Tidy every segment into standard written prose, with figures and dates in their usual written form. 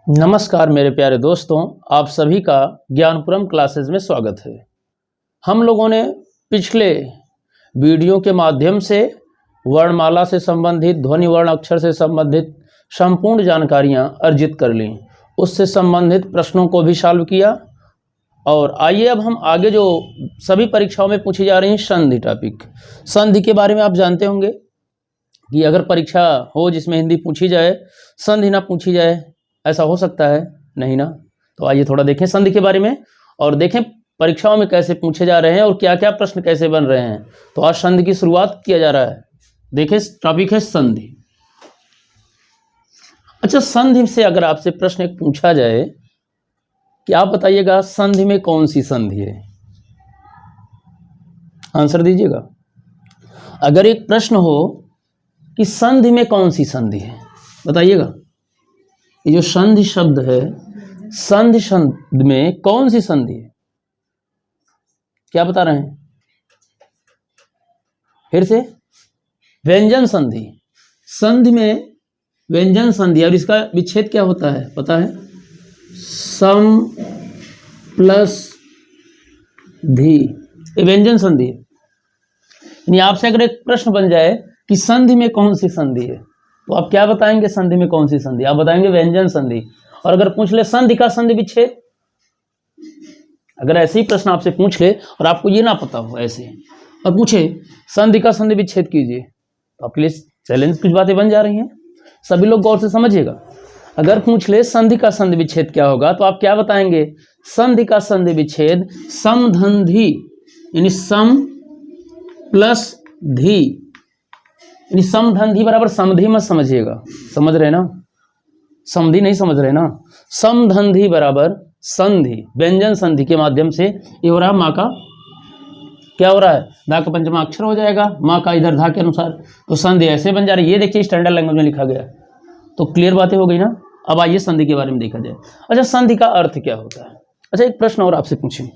नमस्कार मेरे प्यारे दोस्तों, आप सभी का ज्ञानपुरम क्लासेस में स्वागत है। हम लोगों ने पिछले वीडियो के माध्यम से वर्णमाला से संबंधित, ध्वनि वर्ण अक्षर से संबंधित संपूर्ण जानकारियां अर्जित कर लीं। उससे संबंधित प्रश्नों को भी सॉल्व किया। और आइए अब हम आगे जो सभी परीक्षाओं में पूछी जा रही हैं संधि टॉपिक, संधि के बारे में आप जानते होंगे कि अगर परीक्षा हो जिसमें हिंदी पूछी जाए, संधि ना पूछी जाए, ऐसा हो सकता है? नहीं ना। तो आइए थोड़ा देखें संधि के बारे में और देखें परीक्षाओं में कैसे पूछे जा रहे हैं और क्या क्या प्रश्न कैसे बन रहे हैं। तो आज संधि की शुरुआत किया जा रहा है। देखें टॉपिक है संधि। अच्छा, संधि से अगर आपसे प्रश्न एक पूछा जाए कि आप बताइएगा संधि में कौन सी संधि है, आंसर दीजिएगा। अगर एक प्रश्न हो कि संधि में कौन सी संधि है, बताइएगा। ये जो संधि शब्द है, संधि शब्द में कौन सी संधि है, क्या बता रहे हैं? फिर से, व्यंजन संधि। संधि में व्यंजन संधि, और इसका विच्छेद क्या होता है पता है? सम प्लस धी, ये व्यंजन संधि है। यानी आपसे अगर एक प्रश्न बन जाए कि संधि में कौन सी संधि है, तो आप क्या बताएंगे? संधि में कौन सी संधि? आप बताएंगे व्यंजन संधि। और अगर पूछ ले संधि का संधि विच्छेद, अगर ऐसे ही प्रश्न आपसे पूछ ले और आपको ये ना पता हो ऐसे, और पूछे संधि का संधि विच्छेद कीजिए, तो आपके लिए चैलेंज कुछ बातें बन जा रही हैं। सभी लोग गौर से समझिएगा। अगर पूछ ले संधि का संधि विच्छेद क्या होगा, तो आप क्या बताएंगे? संधि का संधि विच्छेद समधि, यानी सम प्लस धी, समधि बराबर समधि मत समझिएगा, समझ रहे ना? समधि नहीं समझ रहे ना। समधि बराबर संधि, व्यंजन संधि के माध्यम से ये हो रहा है। माँ का क्या हो रहा है? धा का पंचमा अक्षर हो जाएगा, माँ का इधर धा के अनुसार, तो संधि ऐसे बन जा रही है। ये देखिए स्टैंडर्ड लैंग्वेज में लिखा गया, तो क्लियर बातें हो गई ना। अब आइए संधि के बारे में देखा जाए। अच्छा, संधि का अर्थ क्या होता है? अच्छा, एक प्रश्न और आपसे पूछें,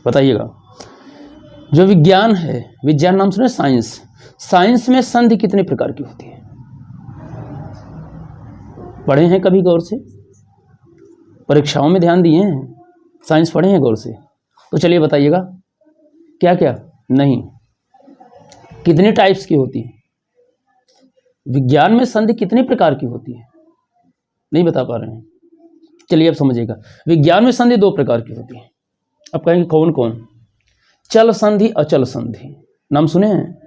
बताइएगा। जो विज्ञान है, विज्ञान नाम सुने, साइंस, साइंस में संधि कितने प्रकार की होती है? पढ़े हैं कभी गौर से? परीक्षाओं में ध्यान दिए हैं? साइंस पढ़े हैं गौर से? तो चलिए बताइएगा क्या क्या। नहीं, कितने टाइप्स की होती है? विज्ञान में संधि कितने प्रकार की होती है? नहीं बता पा रहे हैं। चलिए अब समझिएगा। विज्ञान में संधि दो प्रकार की होती है। अब कहेंगे कौन कौन? चल संधि, अचल संधि, नाम सुने हैं?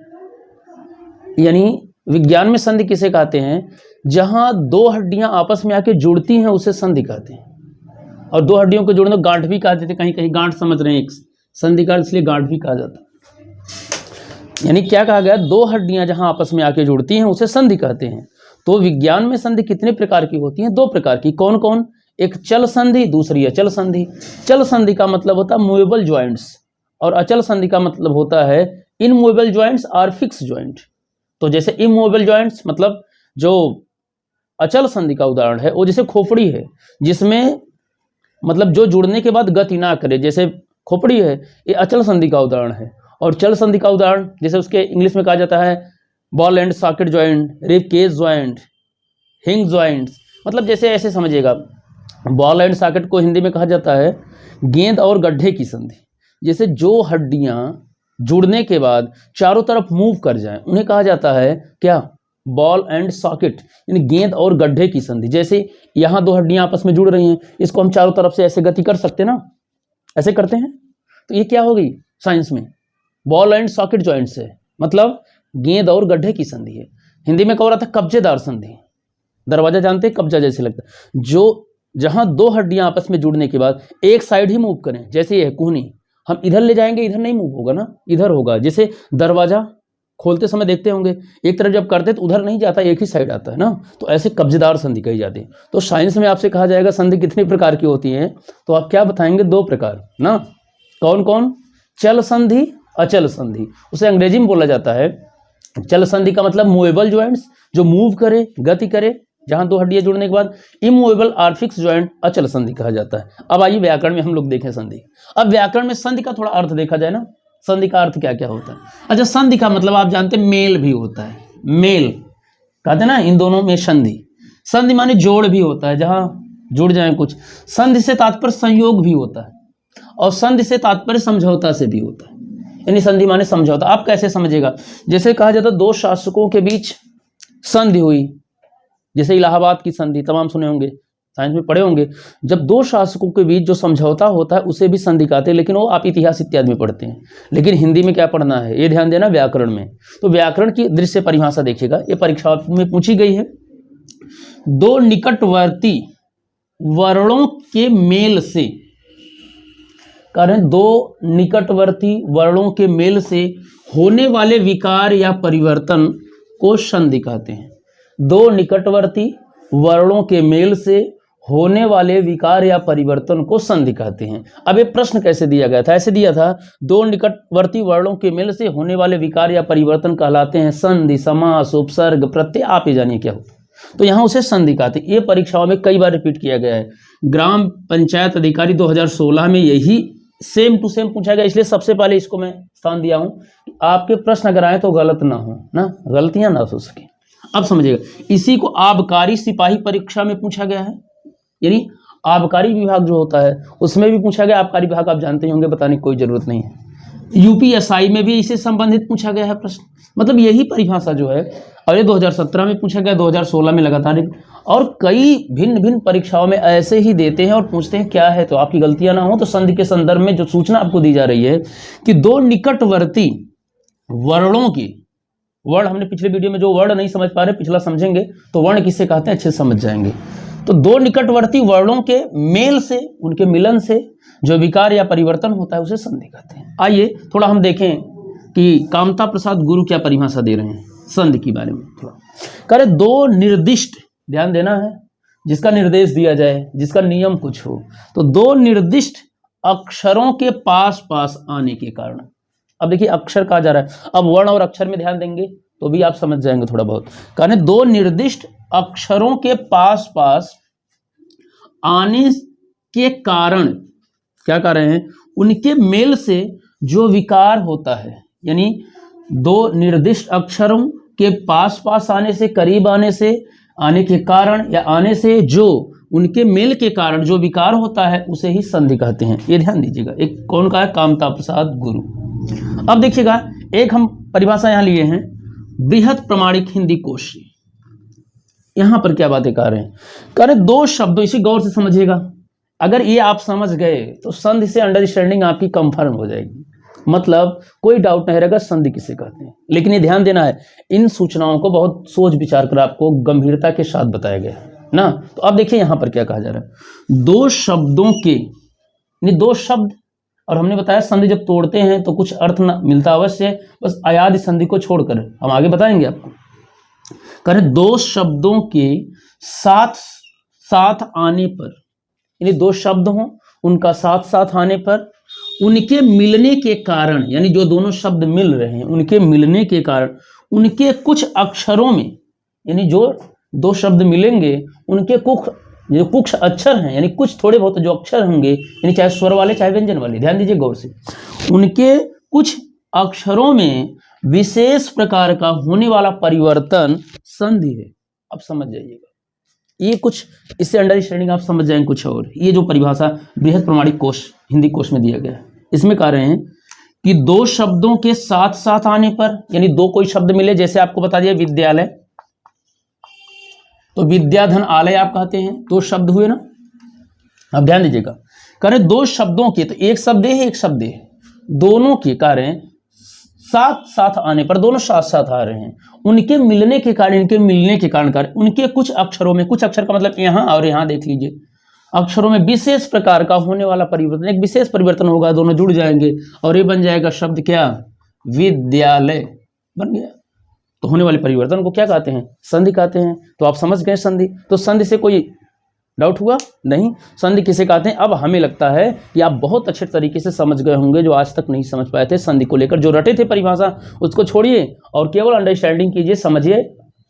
यानी विज्ञान में संधि किसे कहते हैं? जहां दो हड्डियां आपस में आके जुड़ती हैं उसे संधि कहते हैं। और दो हड्डियों को जोड़ने को गांठ भी कहते थे, कहीं कहीं गांठ समझ रहे हैं, एक संधि का इसलिए गांठ भी कहा जाता है। यानी क्या कहा गया? दो हड्डियां जहां आपस में आके जुड़ती हैं उसे संधि कहते हैं। तो विज्ञान में संधि कितने प्रकार की होती है? दो प्रकार की। कौन कौन? एक चल संधि, दूसरी अचल संधि। चल संधि का मतलब होता है मूवेबल ज्वाइंट्स, और अचल संधि का मतलब होता है इनमूवेबल ज्वाइंट्स और फिक्स ज्वाइंट। तो जैसे इमूवेबल ज्वाइंट्स मतलब जो अचल संधि का उदाहरण है वो जैसे खोपड़ी है, जिसमें मतलब जो जुड़ने के बाद गति ना करे, जैसे खोपड़ी है, ये अचल संधि का उदाहरण है। और चल संधि का उदाहरण जैसे उसके इंग्लिश में कहा जाता है ball and socket joint, rib cage joint, hinge joint. मतलब जैसे ऐसे समझिएगा, बॉल एंड सॉकेट को हिंदी में कहा जाता है गेंद और गड्ढे की संधि। जैसे जो हड्डियां जुड़ने के बाद चारों तरफ मूव कर जाएं उन्हें कहा जाता है क्या? बॉल एंड सॉकेट, यानी गेंद और गड्ढे की संधि। जैसे यहाँ दो हड्डियां आपस में जुड़ रही हैं, इसको हम चारों तरफ से ऐसे गति कर सकते ना, ऐसे करते हैं। तो ये क्या हो गई साइंस में? बॉल एंड सॉकेट ज्वाइंट से मतलब गेंद और गड्ढे की संधि है। हिंदी में कह रहा था कब्जेदार संधि। दरवाजा जानते हैं, कब्जा जैसे लगता है, जो जहां दो हड्डियां आपस में जुड़ने के बाद एक साइड ही मूव करें। जैसे ये कोहनी, हम इधर ले जाएंगे, इधर नहीं मूव होगा ना, इधर होगा। जैसे दरवाजा खोलते समय देखते होंगे, एक तरफ जब करते तो उधर नहीं जाता, एक ही साइड आता है ना। तो ऐसे कब्जेदार संधि कही जाती है। तो साइंस में आपसे कहा जाएगा संधि कितनी प्रकार की होती है, तो आप क्या बताएंगे? दो प्रकार ना। कौन कौन? चल संधि, अचल संधि। उसे अंग्रेजी में बोला जाता है चल संधि का मतलब मूवेबल ज्वाइंट्स, जो मूव करे, गति करे, जहां दो हड्डियां जुड़ने के बाद। इमूवेबल और फिक्स ज्वाइंट अचल संधि कहा जाता है। अब आइए व्याकरण में हम लोग देखें संधि। अब व्याकरण में संधि का थोड़ा अर्थ देखा जाए ना, संधि का अर्थ क्या क्या होता है। अच्छा, संधि का मतलब आप जानते हैं मेल भी होता है। मेल कहते हैं ना, इन दोनों में संधि। संधि माने जोड़ भी होता है, जहां जुड़ जाए कुछ। संधि से तात्पर्य संयोग भी होता है, और संधि से तात्पर्य समझौता से भी होता है। यानी संधि माने समझौता। आप कैसे समझेगा? जैसे कहा जाता है दो शासकों के बीच संधि हुई, जैसे इलाहाबाद की संधि, तमाम सुने होंगे, साइंस में पढ़े होंगे। जब दो शासकों के बीच जो समझौता होता है उसे भी संधि कहते हैं, लेकिन वो आप इतिहास इत्यादि में पढ़ते हैं। लेकिन हिंदी में क्या पढ़ना है, ये ध्यान देना, व्याकरण में। तो व्याकरण की दृश्य परिभाषा देखिएगा, ये परीक्षा में पूछी गई है। दो निकटवर्ती वर्णों के मेल से, कारण दो निकटवर्ती वर्णों के मेल से होने वाले विकार या परिवर्तन को संधि कहते हैं। दो निकटवर्ती वर्णों के मेल से होने वाले विकार या परिवर्तन को संधि कहते हैं। अब ये प्रश्न कैसे दिया गया था? ऐसे दिया था, दो निकटवर्ती वर्णों के मेल से होने वाले विकार या परिवर्तन कहलाते हैं संधि, समास, उपसर्ग, प्रत्यय। आप ये जानिए क्या होता है। तो यहाँ उसे संधि कहते हैं। ये परीक्षाओं में कई बार रिपीट किया गया है। ग्राम पंचायत अधिकारी 2016 में यही सेम टू सेम पूछा गया, इसलिए सबसे पहले इसको मैं स्थान दिया हूँ। आपके प्रश्न अगर आए तो गलत ना हो, ना गलतियां ना हो सके। अब समझिएगा, इसी को आबकारी सिपाही परीक्षा में पूछा गया है। यानी आबकारी विभाग जो होता है उसमें भी पूछा गया। आबकारी विभाग आप जानते ही होंगे, बताने की कोई जरूरत नहीं है। यूपीएसआई में भी इससे संबंधित पूछा गया है प्रश्न। मतलब यही परिभाषा जो है, और ये 2017 में पूछा गया, 2016 में लगातार, और कई भिन्न भिन्न परीक्षाओं में ऐसे ही देते हैं और पूछते हैं क्या है। तो आपकी गलतियां ना हो, तो संधि के संदर्भ में जो सूचना आपको दी जा रही है कि दो निकटवर्ती वर्णों की, वर्ण हमने पिछले वीडियो में जो वर्ण नहीं समझ पा रहे, पिछला समझेंगे तो वर्ण किसे कहते हैं अच्छे से समझ जाएंगे। तो दो निकटवर्ती वर्णों के मेल से, उनके मिलन से जो विकार या परिवर्तन होता है उसे संधि कहते हैं। आइए थोड़ा हम देखें कि कामता प्रसाद गुरु क्या परिभाषा दे रहे हैं संधि के बारे में। थोड़ा करें, दो निर्दिष्ट, ध्यान देना है, जिसका निर्देश दिया जाए, जिसका नियम कुछ हो। तो दो निर्दिष्ट अक्षरों के पास पास आने के कारण, अब देखिए अक्षर कहा जा रहा है, अब वर्ण और अक्षर में ध्यान देंगे तो भी आप समझ जाएंगे थोड़ा बहुत। कहने दो निर्दिष्ट अक्षरों के पास पास आने के कारण, क्या कह रहे हैं, उनके मेल से जो विकार होता है। यानी दो निर्दिष्ट अक्षरों के पास पास आने से, करीब आने से, आने के कारण या आने से जो उनके मेल के कारण जो विकार होता है उसे ही संधि कहते हैं। ये ध्यान दीजिएगा। एक कौन का है? कामता प्रसाद गुरु। अब देखिएगा, एक हम परिभाषा यहां लिए हैं, बृहत प्रमाणिक हिंदी कोश। यहां पर क्या बातें कर रहे हैं? कह रहे दो शब्दों, इसी गौर से समझिएगा। अगर ये आप समझ गए तो संधि से अंडरस्टैंडिंग आपकी कंफर्म हो जाएगी। मतलब कोई डाउट नहीं रहेगा संधि किसे कहते हैं। लेकिन ये ध्यान देना है, इन सूचनाओं को बहुत सोच विचार कर आपको गंभीरता के साथ बताया गया है ना। तो अब देखिए यहां पर क्या कहा जा रहा है, दो शब्दों के, दो शब्द, और हमने बताया संधि जब तोड़ते हैं तो कुछ अर्थ न मिलता अवश्य, बस अयाद संधि को छोड़कर हम आगे बताएंगे आपको। करें दो शब्दों के साथ साथ आने पर, यानी दो शब्द हों, उनका साथ साथ आने पर, उनके मिलने के कारण, यानी जो दोनों शब्द मिल रहे हैं उनके मिलने के कारण, उनके कुछ अक्षरों में, यानी जो दो शब्द मिलेंगे उनके कुछ अक्षर हैं, यानी कुछ थोड़े बहुत जो अक्षर होंगे, यानी चाहे स्वर वाले चाहे व्यंजन वाले, ध्यान दीजिए गौर से, उनके कुछ अक्षरों में विशेष प्रकार का होने वाला परिवर्तन संधि है। अब समझ जाइएगा, ये कुछ इससे अंडरस्टैंडिंग आप समझ जाएंगे कुछ और। ये जो परिभाषा बृहत प्रमाणिक कोश हिंदी कोश में दिया गया है, इसमें कह रहे हैं कि दो शब्दों के साथ साथ आने पर, यानी दो कोई शब्द मिले, जैसे आपको बता दिया विद्यालय, तो विद्याधन आलय आप कहते हैं, दो शब्द हुए ना। अब ध्यान दीजिएगा, कह रहे दो शब्दों के, तो एक शब्द है एक शब्द है, दोनों के कह रहे हैं साथ साथ आने पर, दोनों साथ साथ आ रहे हैं, उनके मिलने के कारण, इनके मिलने के कारण उनके कुछ अक्षरों में, कुछ अक्षर का मतलब यहाँ और यहाँ देख लीजिए, अक्षरों में विशेष प्रकार का होने वाला परिवर्तन, एक विशेष परिवर्तन होगा, दोनों जुड़ जाएंगे और ये बन जाएगा शब्द क्या? विद्यालय बन गया। तो होने वाले परिवर्तन को क्या कहते हैं? संधि कहते हैं। तो आप समझ गए संधि। तो संधि से कोई डाउट हुआ नहीं? संधि किसे कहते हैं? अब हमें लगता है कि आप बहुत अच्छे तरीके से समझ गए होंगे, जो आज तक नहीं समझ पाए थे संधि को लेकर, जो रटे थे परिभाषा उसको छोड़िए और केवल अंडरस्टैंडिंग कीजिए, समझिए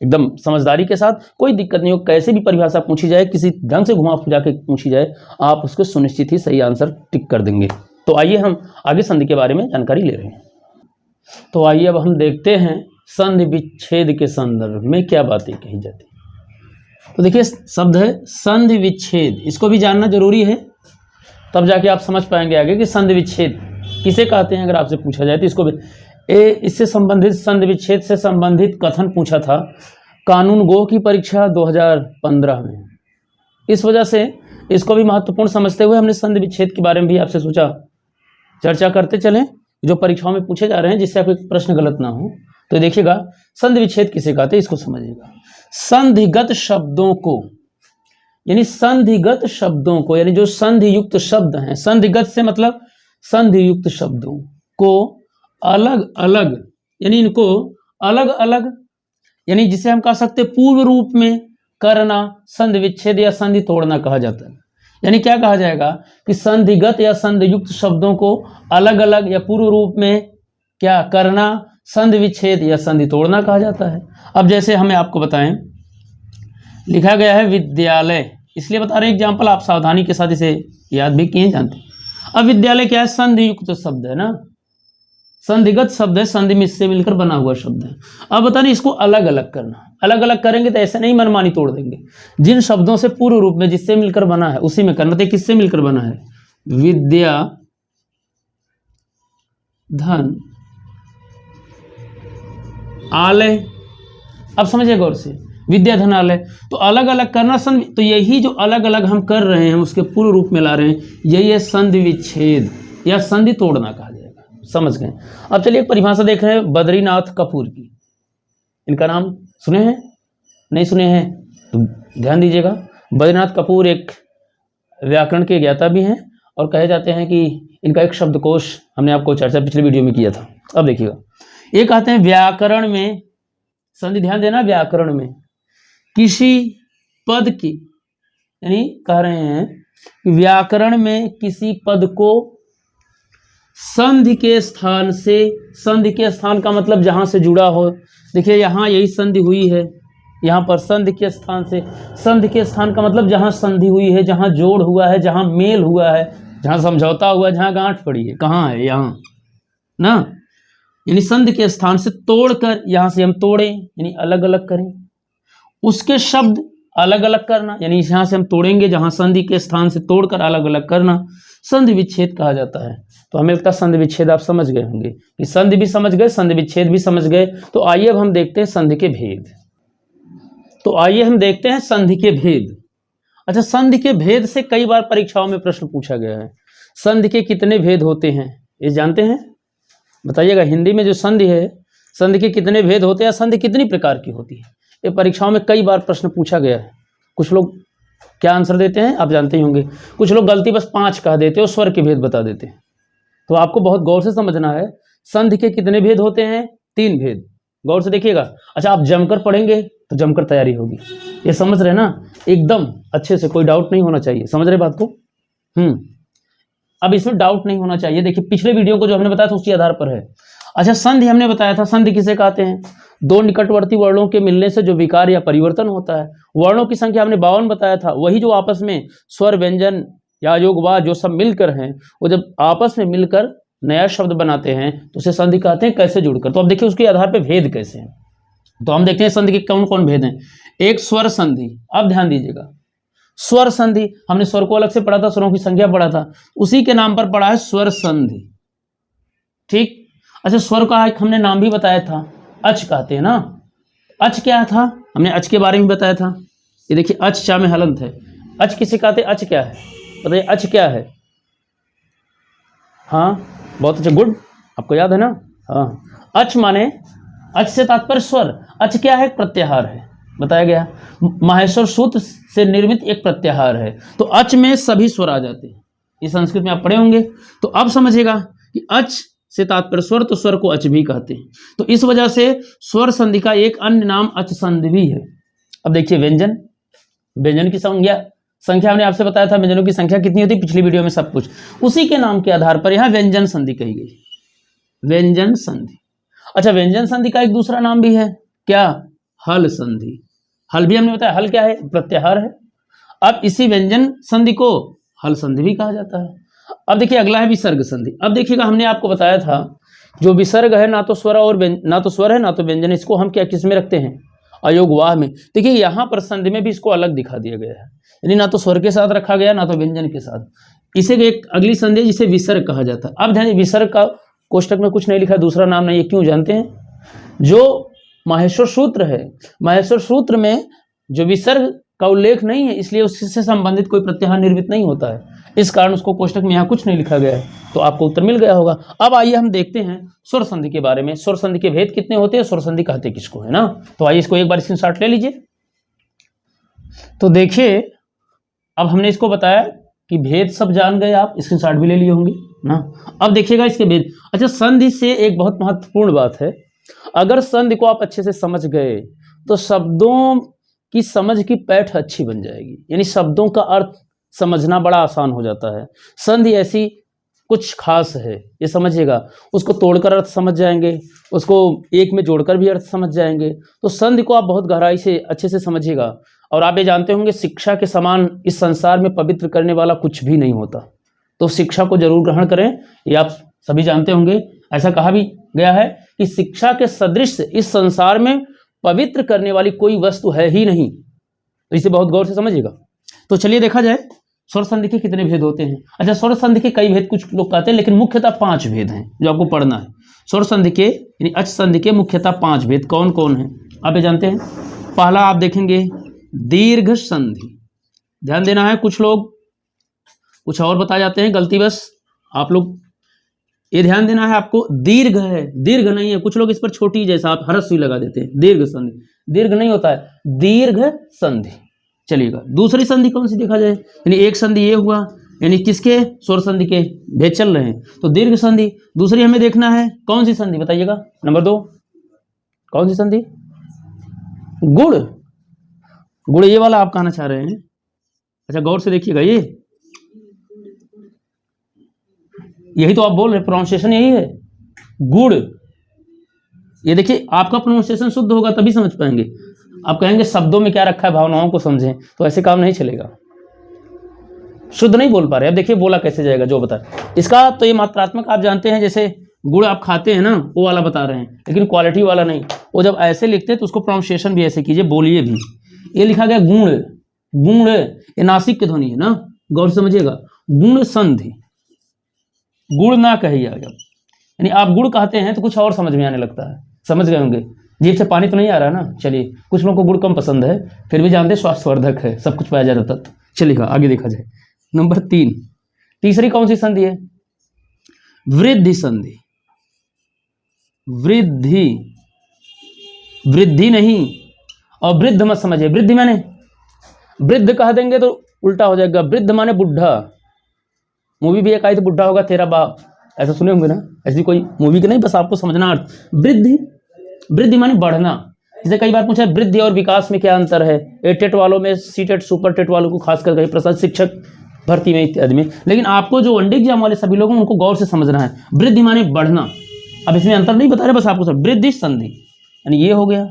एकदम समझदारी के साथ। कोई दिक्कत नहीं हो, कैसे भी परिभाषा पूछी जाए, किसी ढंग से घुमा फिरा के पूछी जाए, आप उसको सुनिश्चित ही सही आंसर टिक कर देंगे। तो आइए हम आगे संधि के बारे में जानकारी ले रहे हैं। तो आइए अब हम देखते हैं संधि विच्छेद के संदर्भ में क्या बातें कही जाती हैं। तो देखिए शब्द है संधि विच्छेद, इसको भी जानना जरूरी है, तब जाके आप समझ पाएंगे आगे कि संधि विच्छेद किसे कहते हैं। अगर आपसे पूछा जाए तो इसको भी इससे संबंधित संधि विच्छेद से संबंधित कथन पूछा था कानून गो की परीक्षा 2015 में। इस वजह से इसको भी महत्वपूर्ण समझते हुए हमने संधि विच्छेद के बारे में भी आपसे सोचा चर्चा करते चलें, जो परीक्षाओं में पूछे जा रहे हैं, जिससे आपको प्रश्न गलत ना हो। तो देखिएगा संधि विच्छेद किसे कहते हैं, इसको समझिएगा। संधिगत शब्दों को, यानी संधिगत शब्दों को, यानी जो संधि युक्त शब्द हैं, संधिगत से मतलब संधि युक्त शब्दों को अलग अलग, यानी इनको अलग अलग, यानी जिसे हम कह सकते पूर्व रूप में करना संधि विच्छेद या संधि तोड़ना कहा जाता है। यानी क्या कहा जाएगा कि संधिगत या संधि युक्त शब्दों को अलग अलग या पूर्व रूप में क्या करना संधि विच्छेद या संधि तोड़ना कहा जाता है। अब जैसे हमें आपको बताएं, लिखा गया है विद्यालय, इसलिए बता रहे एग्जाम्पल, आप सावधानी के साथ इसे याद भी किए जानते। अब विद्यालय क्या है, संधि युक्त शब्द है ना, संधिगत शब्द है, संधि में इससे मिलकर बना हुआ शब्द है। अब बता रहे इसको अलग अलग करना, अलग अलग करेंगे तो ऐसे नहीं मनमानी तोड़ देंगे, जिन शब्दों से पूर्व रूप में जिससे मिलकर बना है उसी में करना। तो किससे मिलकर बना है, विद्या धन आलय। अब समझिए गौर से, विद्या धन आलय, तो अलग अलग करना संधि, तो यही जो अलग अलग हम कर रहे हैं उसके पूर्व रूप में ला रहे हैं, यही है संधि विच्छेद या संधि तोड़ना कहा जाएगा। समझ गए। अब चलिए एक परिभाषा देख रहे हैं बद्रीनाथ कपूर की, इनका नाम सुने हैं, नहीं सुने हैं तो ध्यान दीजिएगा। बद्रीनाथ कपूर एक व्याकरण के ज्ञाता भी हैं और कहे जाते हैं कि इनका एक शब्दकोश हमने आपको चर्चा पिछले वीडियो में किया था। अब देखिएगा, ये कहते हैं व्याकरण में संधि, ध्यान देना, व्याकरण में किसी पद की, यानी कह रहे हैं कि व्याकरण में किसी पद को संधि के स्थान से, संधि के स्थान का मतलब जहां से जुड़ा हो, देखिए यहाँ यही संधि हुई है, यहाँ पर संधि के स्थान से, संधि के स्थान का मतलब जहां संधि हुई है, जहां जोड़ हुआ है, जहां मेल हुआ है, जहां समझौता हुआ है, जहां गांठ पड़ी है, कहाँ है, यहाँ ना, यानी संधि के स्थान से तोड़कर यहां से हम तोड़ें, यानी अलग अलग करें, उसके शब्द अलग अलग करना, यानी यहां से हम तोड़ेंगे जहां संधि के स्थान से तोड़कर अलग अलग करना, संधि विच्छेद कहा जाता है। तो हमें लगता है संधि विच्छेद आप समझ गए होंगे, कि संधि भी समझ गए, संधि विच्छेद भी समझ गए। तो आइए अब हम देखते हैं संधि के भेद। तो आइए हम देखते हैं संधि के भेद। अच्छा, संधि के भेद से कई बार परीक्षाओं में प्रश्न पूछा गया है। संधि के कितने भेद होते हैं ये जानते हैं, बताइएगा। हिंदी में जो संधि है, संधि के कितने भेद होते हैं, संधि कितनी प्रकार की होती है, ये परीक्षाओं में कई बार प्रश्न पूछा गया है। कुछ लोग क्या आंसर देते हैं आप जानते ही होंगे, कुछ लोग गलती बस 5 कह देते हैं और स्वर के भेद बता देते हैं। तो आपको बहुत गौर से समझना है, संधि के कितने भेद होते हैं, 3 भेद, गौर से देखिएगा। अच्छा, आप जमकर पढ़ेंगे तो जमकर तैयारी होगी, ये समझ रहे ना, एकदम अच्छे से, कोई डाउट नहीं होना चाहिए, समझ रहे बात को। अब इसमें डाउट नहीं होना चाहिए। देखिए पिछले वीडियो को जो हमने बताया था उसी आधार पर है। अच्छा, संधि हमने बताया था, संधि किसे कहते हैं, 2 निकटवर्ती वर्णों के मिलने से जो विकार या परिवर्तन होता है। वर्णों की संख्या हमने 52 बताया था, वही जो आपस में स्वर व्यंजन या योगवाद जो सब मिलकर हैं, वो जब आपस में मिलकर नया शब्द बनाते हैं तो उसे संधि कहते हैं। कैसे जुड़कर, तो अब देखिए उसके आधार पर भेद कैसे हैं। तो हम देखते हैं संधि के कौन कौन भेद हैं। एक स्वर संधि, अब ध्यान दीजिएगा, स्वर संधि हमने स्वर को अलग से पढ़ा था, स्वरों की संख्या पढ़ा था, उसी के नाम पर पढ़ा है स्वर संधि, ठीक। अच्छा, स्वर का एक हमने नाम भी बताया था, अच कहते हैं ना। अच क्या था, हमने अच के बारे में बताया था। ये देखिए अच चा में हलंत है, अच किसे कहते हैं, अच क्या है बताइए, अच क्या है। हाँ बहुत अच्छा, गुड, आपको याद है ना। हाँ, अच माने, अच से तात्पर्य स्वर, अच क्या है, प्रत्याहार है, बताया गया। माहेश्वर सूत्र से निर्मित एक प्रत्याहार है, तो अच में सभी स्वर आ जाते हैं, ये संस्कृत में आप पढ़े होंगे। तो अब समझिएगा कि अच से तात्पर्य स्वर, तो स्वर को अच भी कहते हैं। तो इस वजह से स्वर संधि का एक अन्य नाम अच संधि भी है। अब देखिए व्यंजन, व्यंजन की संख्या हमने आपसे बताया था, व्यंजनों की संख्या कितनी होती है पिछली वीडियो में, सब कुछ उसी के नाम के आधार पर यहाँ व्यंजन संधि कही गई, व्यंजन संधि। अच्छा, व्यंजन संधि का एक दूसरा नाम भी है, क्या, हल संधि। हल भी हमने बताया, हल क्या है, प्रत्याहार है। अब इसी व्यंजन संधि को हल संधि भी कहा जाता है। अब देखिए अगला है विसर्ग संधि। अब देखिएगा हमने आपको बताया था जो विसर्ग है, ना तो स्वर और ना तो स्वर है ना तो व्यंजन, इसको हम क्या किस में रखते हैं, अयोग वाह में। देखिए यहाँ पर संधि में भी इसको अलग दिखा दिया गया है, यानी ना तो स्वर के साथ रखा गया ना तो व्यंजन के साथ। इसे एक अगली संधि जिसे विसर्ग कहा जाता है। अब ध्यान, विसर्ग का कोष्टक में कुछ नहीं लिखा, दूसरा नाम नहीं है, क्यों जानते हैं? जो माहेश्वर सूत्र है, माहेश्वर सूत्र में जो विसर्ग का उल्लेख नहीं है, इसलिए उससे संबंधित कोई प्रत्याहार निर्मित नहीं होता है, इस कारण उसको कोष्टक में यहाँ कुछ नहीं लिखा गया है। तो आपको उत्तर मिल गया होगा। अब आइए हम देखते हैं स्वर संधि के बारे में। स्वर संधि के भेद कितने होते हैं, स्वर संधि कहते किसको है ना। तो आइए इसको एक बार स्क्रीनशॉट ले लीजिए। तो देखिए, अब हमने इसको बताया कि भेद सब जान गए, आप स्क्रीनशॉट भी ले लिए होंगे ना। अब देखिएगा इसके भेद। अच्छा, संधि से एक बहुत महत्वपूर्ण बात है, अगर संधि को आप अच्छे से समझ गए तो शब्दों की समझ की पैठ अच्छी बन जाएगी, यानी शब्दों का अर्थ समझना बड़ा आसान हो जाता है। संधि ऐसी कुछ खास है, ये समझिएगा, उसको तोड़कर अर्थ समझ जाएंगे, उसको एक में जोड़कर भी अर्थ समझ जाएंगे। तो संधि को आप बहुत गहराई से अच्छे से समझिएगा। और आप ये जानते होंगे, शिक्षा के समान इस संसार में पवित्र करने वाला कुछ भी नहीं होता। तो शिक्षा को जरूर ग्रहण करें, ये आप सभी जानते होंगे। ऐसा कहा भी गया है कि शिक्षा के सदृश इस संसार में पवित्र करने वाली कोई वस्तु है ही नहीं। तो इसे बहुत गौर से समझिएगा। तो चलिए देखा जाए स्वर संधि के कितने भेद होते हैं। अच्छा, स्वर संधि के कई भेद कुछ लोग कहते हैं, लेकिन मुख्यतः 5 भेद हैं जो आपको पढ़ना है। स्वर संधि के यानी अच संधि के मुख्यतः 5 भेद कौन कौन हैं आप ये जानते हैं। पहला आप देखेंगे दीर्घ संधि, ध्यान देना है, कुछ लोग कुछ और बता जाते हैं गलतीवश, आप लोग ये ध्यान देना है आपको। दीर्घ है, दीर्घ नहीं है। कुछ लोग इस पर छोटी जैसा आप हरस सुई लगा देते हैं, दीर्घ संधि, दीर्घ नहीं होता है, दीर्घ संधि। चलिएगा, दूसरी संधि कौन सी देखा जाए, यानी एक संधि ये हुआ, यानी किसके, स्वर संधि के भेद चल रहे हैं, तो दीर्घ संधि। दूसरी हमें देखना है कौन सी संधि, बताइएगा। नंबर 2 कौन सी संधि, गुण, गुण ये वाला आप कहना चाह रहे हैं। अच्छा, गौर से देखिएगा, ये यही तो आप बोल रहे, प्रोनाउंसिएशन यही है, गुड़। ये देखिए, आपका प्रोनाउंसिएशन शुद्ध होगा तभी समझ पाएंगे। आप कहेंगे शब्दों में क्या रखा है, भावनाओं को समझें, तो ऐसे काम नहीं चलेगा, शुद्ध नहीं बोल पा रहे। अब देखिए बोला कैसे जाएगा जो बता इसका। तो ये मात्रात्मक आप जानते हैं, जैसे गुड़ आप खाते हैं ना, वो वाला बता रहे हैं, लेकिन क्वालिटी वाला नहीं। वो जब ऐसे लिखते हैं तो उसको प्रोनाउंसिएशन भी ऐसे कीजिए, बोलिए भी। ये लिखा गया गुण, गुण, ये नासिक की ध्वनि है ना, गौर समझिएगा। गुण संधि, गुड़ ना कहिए, यानी आप गुड़ कहते हैं तो कुछ और समझ में आने लगता है, समझ गए होंगे। जीभ से पानी तो नहीं आ रहा ना। चलिए, कुछ लोगों को गुड़ कम पसंद है, फिर भी जानते स्वास्थ्यवर्धक है, सब कुछ पाया जाता तत्व। चलिएगा आगे देखा जाए। नंबर 3, तीसरी कौन सी संधि है, वृद्धि संधि। वृद्धि, वृद्धि नहीं, और वृद्ध मत समझिए। वृद्धि माने, वृद्ध कह देंगे तो उल्टा हो जाएगा। वृद्ध माने बुढ़ा। मूवी भी एक आई तो बुढ़ा होगा तेरा बाप, ऐसा सुने होंगे ना, ऐसी कोई मूवी की नहीं, बस आपको समझना अर्थ। वृद्धि, वृद्धि माने बढ़ना। जैसे कई बार पूछा है वृद्धि और विकास में क्या अंतर है, टेट वालों में, सी टेट, सुपर टेट वालों को खासकर कहीं प्रसाद शिक्षक भर्ती में इत्यादि में। लेकिन आपको जो वनडे एग्जाम वाले सभी लोगों उनको गौर से समझना है। वृद्धि माने बढ़ना। अब इसमें अंतर नहीं बता रहे, बस आपको सब। वृद्धि संधि यानी ये हो गया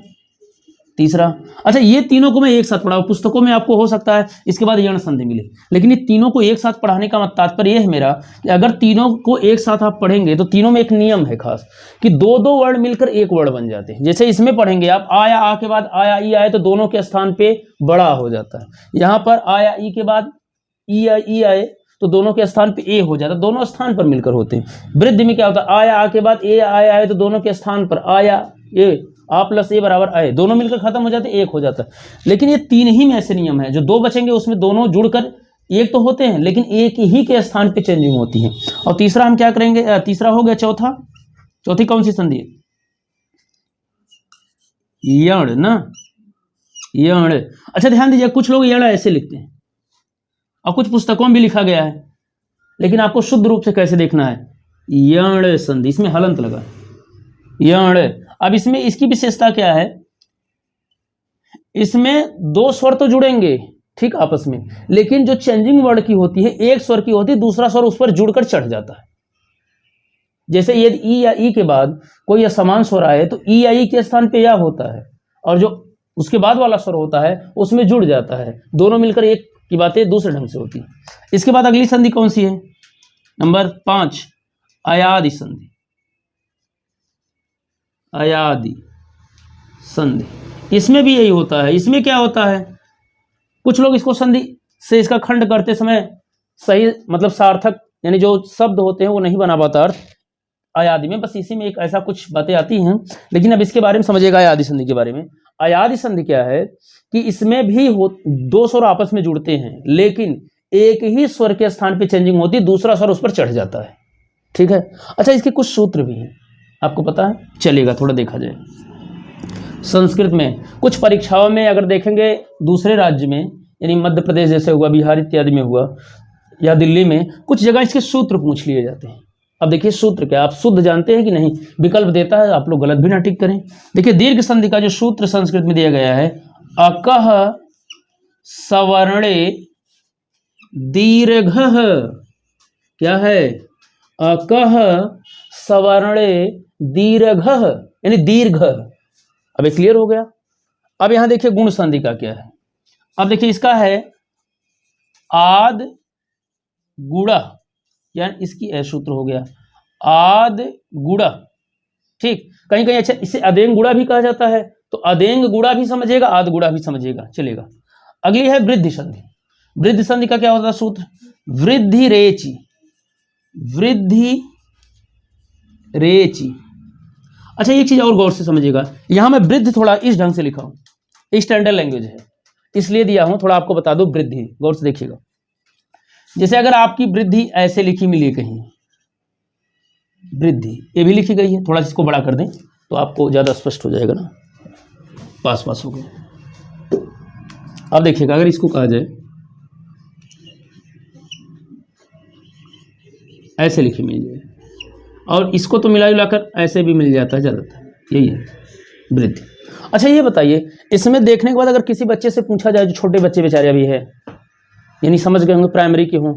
तीसरा। अच्छा, ये तीनों को मैं एक साथ पढ़ाऊँ, पुस्तकों में आपको हो सकता है इसके बाद यण संधि मिले, लेकिन ये तीनों को एक साथ पढ़ाने का तात्पर्य यह है मेरा कि अगर तीनों को एक साथ आप पढ़ेंगे तो तीनों में एक नियम है खास कि 2-2 वर्ण मिलकर एक वर्ण बन जाते हैं। जैसे इसमें पढ़ेंगे आप, आया आ के बाद आया ई आए तो दोनों के स्थान पे बड़ा हो जाता है। यहाँ पर आया ई के बाद ई आए तो दोनों के स्थान पे ए हो जाता है, दोनों स्थान पर मिलकर होते हैं। वृद्धि में क्या होता है, आया आ के बाद ए आए तो दोनों के स्थान पर आया ए, आ प्लस ए बराबर आए, दोनों मिलकर खत्म हो जाते, एक हो जाता है। लेकिन ये 3 ही में ऐसे नियम है, जो 2 बचेंगे उसमें दोनों जुड़कर एक तो होते हैं, लेकिन एक ही के स्थान पे चेंजिंग होती है। और तीसरा हम क्या करेंगे, तीसरा हो गया चौथा। चौथी कौन सी संधि है, यण ना, यण। अच्छा ध्यान दीजिए, कुछ लोग यण ऐसे लिखते हैं और कुछ पुस्तकों में भी लिखा गया है, लेकिन आपको शुद्ध रूप से कैसे देखना है, यण संधि, इसमें हलंत लगा, यण। अब इसमें इसकी विशेषता क्या है, इसमें 2 स्वर तो जुड़ेंगे ठीक आपस में, लेकिन जो चेंजिंग वर्ड की होती है, एक स्वर की होती है, दूसरा स्वर उस पर जुड़कर चढ़ जाता है। जैसे यदि ई या ई के बाद कोई असमान स्वर आए तो ई या ई के स्थान पे या होता है, और जो उसके बाद वाला स्वर होता है उसमें जुड़ जाता है, दोनों मिलकर एक की बातें दूसरे ढंग से होती है। इसके बाद अगली संधि कौन सी है, नंबर 5, अयादि संधि। अयादि संधि इसमें भी यही होता है। इसमें क्या होता है, कुछ लोग इसको संधि से इसका खंड करते समय सही मतलब सार्थक यानी जो शब्द होते हैं वो नहीं बना पाता अर्थ अयादि में, बस इसी में एक ऐसा कुछ बातें आती हैं। लेकिन अब इसके बारे में समझिएगा अयादि संधि के बारे में। अयादि संधि क्या है कि इसमें भी दो स्वर आपस में जुड़ते हैं, लेकिन एक ही स्वर के स्थान पे चेंजिंग होती है, दूसरा स्वर उस पर चढ़ जाता है। ठीक है। अच्छा, इसके कुछ सूत्र भी हैं, आपको पता है, चलेगा थोड़ा देखा जाए। संस्कृत में कुछ परीक्षाओं में अगर देखेंगे दूसरे राज्य में, यानी मध्य प्रदेश जैसे हुआ, बिहार इत्यादि में हुआ, या दिल्ली में, कुछ जगह इसके सूत्र पूछ लिए जाते हैं। अब देखिए सूत्र क्या, आप शुद्ध जानते हैं कि नहीं, विकल्प देता है, आप लोग गलत भी ना टिक करें। देखिए दीर्घ संधि का जो सूत्र संस्कृत में दिया गया है, अकह सवर्णे दीर्घ, क्या है, अकह सवर्णे दीर्घ यानी दीर्घ। अब ये क्लियर हो गया। अब यहां देखिए गुण संधि का क्या है। अब देखिए इसका है आद गुड़ा, यानी इसकी ए सूत्र हो गया आद गुड़ा। ठीक, कहीं कहीं अच्छा इसे अदेंग गुड़ा भी कहा जाता है, तो अदेंग गुड़ा भी समझिएगा, आद गुड़ा भी समझिएगा, चलेगा। अगली है वृद्धि संधि। वृद्धि संधि का क्या होता है सूत्र, वृद्धि रेची, वृद्धि रेची। अच्छा एक चीज और गौर से समझिएगा, यहां मैं वृद्धि थोड़ा इस ढंग से लिखा हूं, स्टैंडर्ड लैंग्वेज है इसलिए दिया हूं, थोड़ा आपको बता दो वृद्धि, गौर से देखिएगा। जैसे अगर आपकी वृद्धि ऐसे लिखी मिली कहीं, वृद्धि ये भी लिखी गई है, थोड़ा इसको बड़ा कर दें तो आपको ज्यादा स्पष्ट हो जाएगा ना, पास हो गया। अब देखिएगा अगर इसको कहा जाए ऐसे लिखी मिल जाए, और इसको तो मिला जुलाकर ऐसे भी मिल जाता है ज़्यादातर, यही है वृद्धि। अच्छा ये बताइए, इसमें देखने के बाद अगर किसी बच्चे से पूछा जाए, जो छोटे बच्चे बेचारे अभी है, यानी समझ गए होंगे प्राइमरी के हों,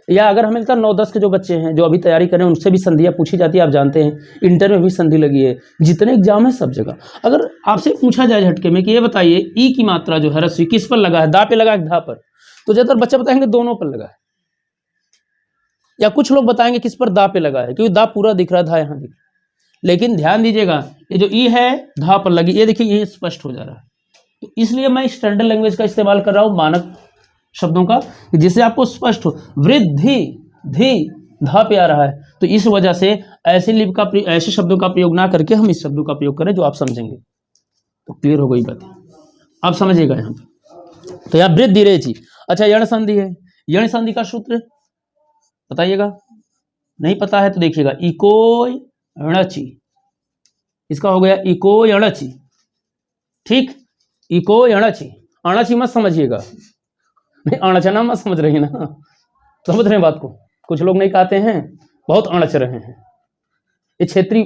या अगर हमें लगता है 9-10 के जो बच्चे हैं जो अभी तैयारी करें, उनसे भी संधियाँ पूछी जाती है, आप जानते हैं इंटर में भी संधि लगी है, जितने एग्जाम है सब जगह। अगर आपसे पूछा जाए झटके में कि ये बताइए ई की मात्रा जो है रस्वी किस पर लगा है, दा पे लगा है धा पर, तो ज़्यादातर बच्चे बताएंगे दोनों पर लगा है, या कुछ लोग बताएंगे किस पर दा पे लगा है, क्योंकि दा पूरा दिख रहा, धा यहाँ दिख रहा। लेकिन ध्यान दीजिएगा ये जो ई है धा पर लगी, ये देखिए ये स्पष्ट हो जा रहा है। तो इसलिए मैं स्टैंडर्ड लैंग्वेज का इस्तेमाल कर रहा हूँ, मानक शब्दों का, जिससे आपको स्पष्ट हो। वृद्धि धी धा पे आ रहा है, तो इस वजह से ऐसे लिपि का ऐसे शब्दों का प्रयोग ना करके हम इस शब्दों का प्रयोग करें जो आप समझेंगे। तो क्लियर हो गई बात, आप समझिएगा यहाँ पे। तो यहाँ वृद्धि रेची। अच्छा यण संधि है, यण संधि का सूत्र बताइएगा, नहीं पता है तो देखिएगा, इको यणचि, इसका हो गया इको यणचि। ठीक, इको यणचि, अणचि मत समझिएगा, नहीं अणचना मत समझ रही ना, समझ रहे हैं बात को, कुछ लोग नहीं कहते हैं बहुत अणच रहे हैं, ये क्षेत्रीय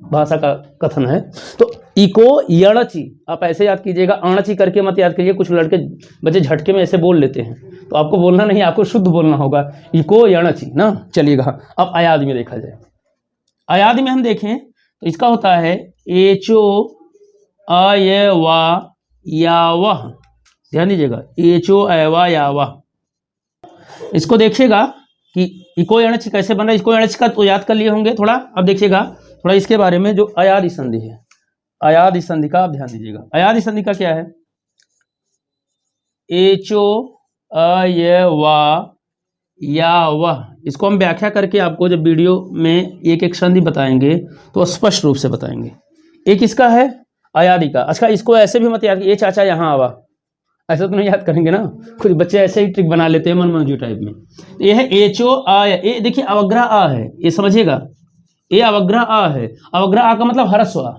भाषा का कथन है। तो इको यणचि आप ऐसे याद कीजिएगा, अणचि करके मत याद कीजिए, कुछ लड़के बच्चे झटके में ऐसे बोल लेते हैं, तो आपको बोलना नहीं, आपको शुद्ध बोलना होगा, इको यणचि ना। चलिएगा अब अयादि में देखा जाए। अयादि में हम देखें तो इसका होता है एचो अय वा या वह, ध्यान दीजिएगा एचो अय वा या वह। इसको देखिएगा कि इको यणचि कैसे बन रहा है, इसको यणचि का तो याद कर लिए होंगे थोड़ा। अब देखिएगा थोड़ा इसके बारे में, जो अयादि संधि है, अयादि संधि का आप ध्यान दीजिएगा। अयादि संधि का क्या है, एचो अय वा या वह, इसको हम व्याख्या करके आपको जब वीडियो में एक एक संधि बताएंगे तो स्पष्ट रूप से बताएंगे। एक इसका है अयादि का। अच्छा इसको ऐसे भी मत याद, ये चाचा यहाँ आवा, ऐसा तो नहीं याद करेंगे ना, कुछ बच्चे ऐसे ही ट्रिक बना लेते हैं मनमौजी टाइप में। ये है एचो आ, ये देखिए अवग्रह आ है, ये समझिएगा, ये अवग्रह आ है। अवग्रह आ का मतलब हरस्व आ।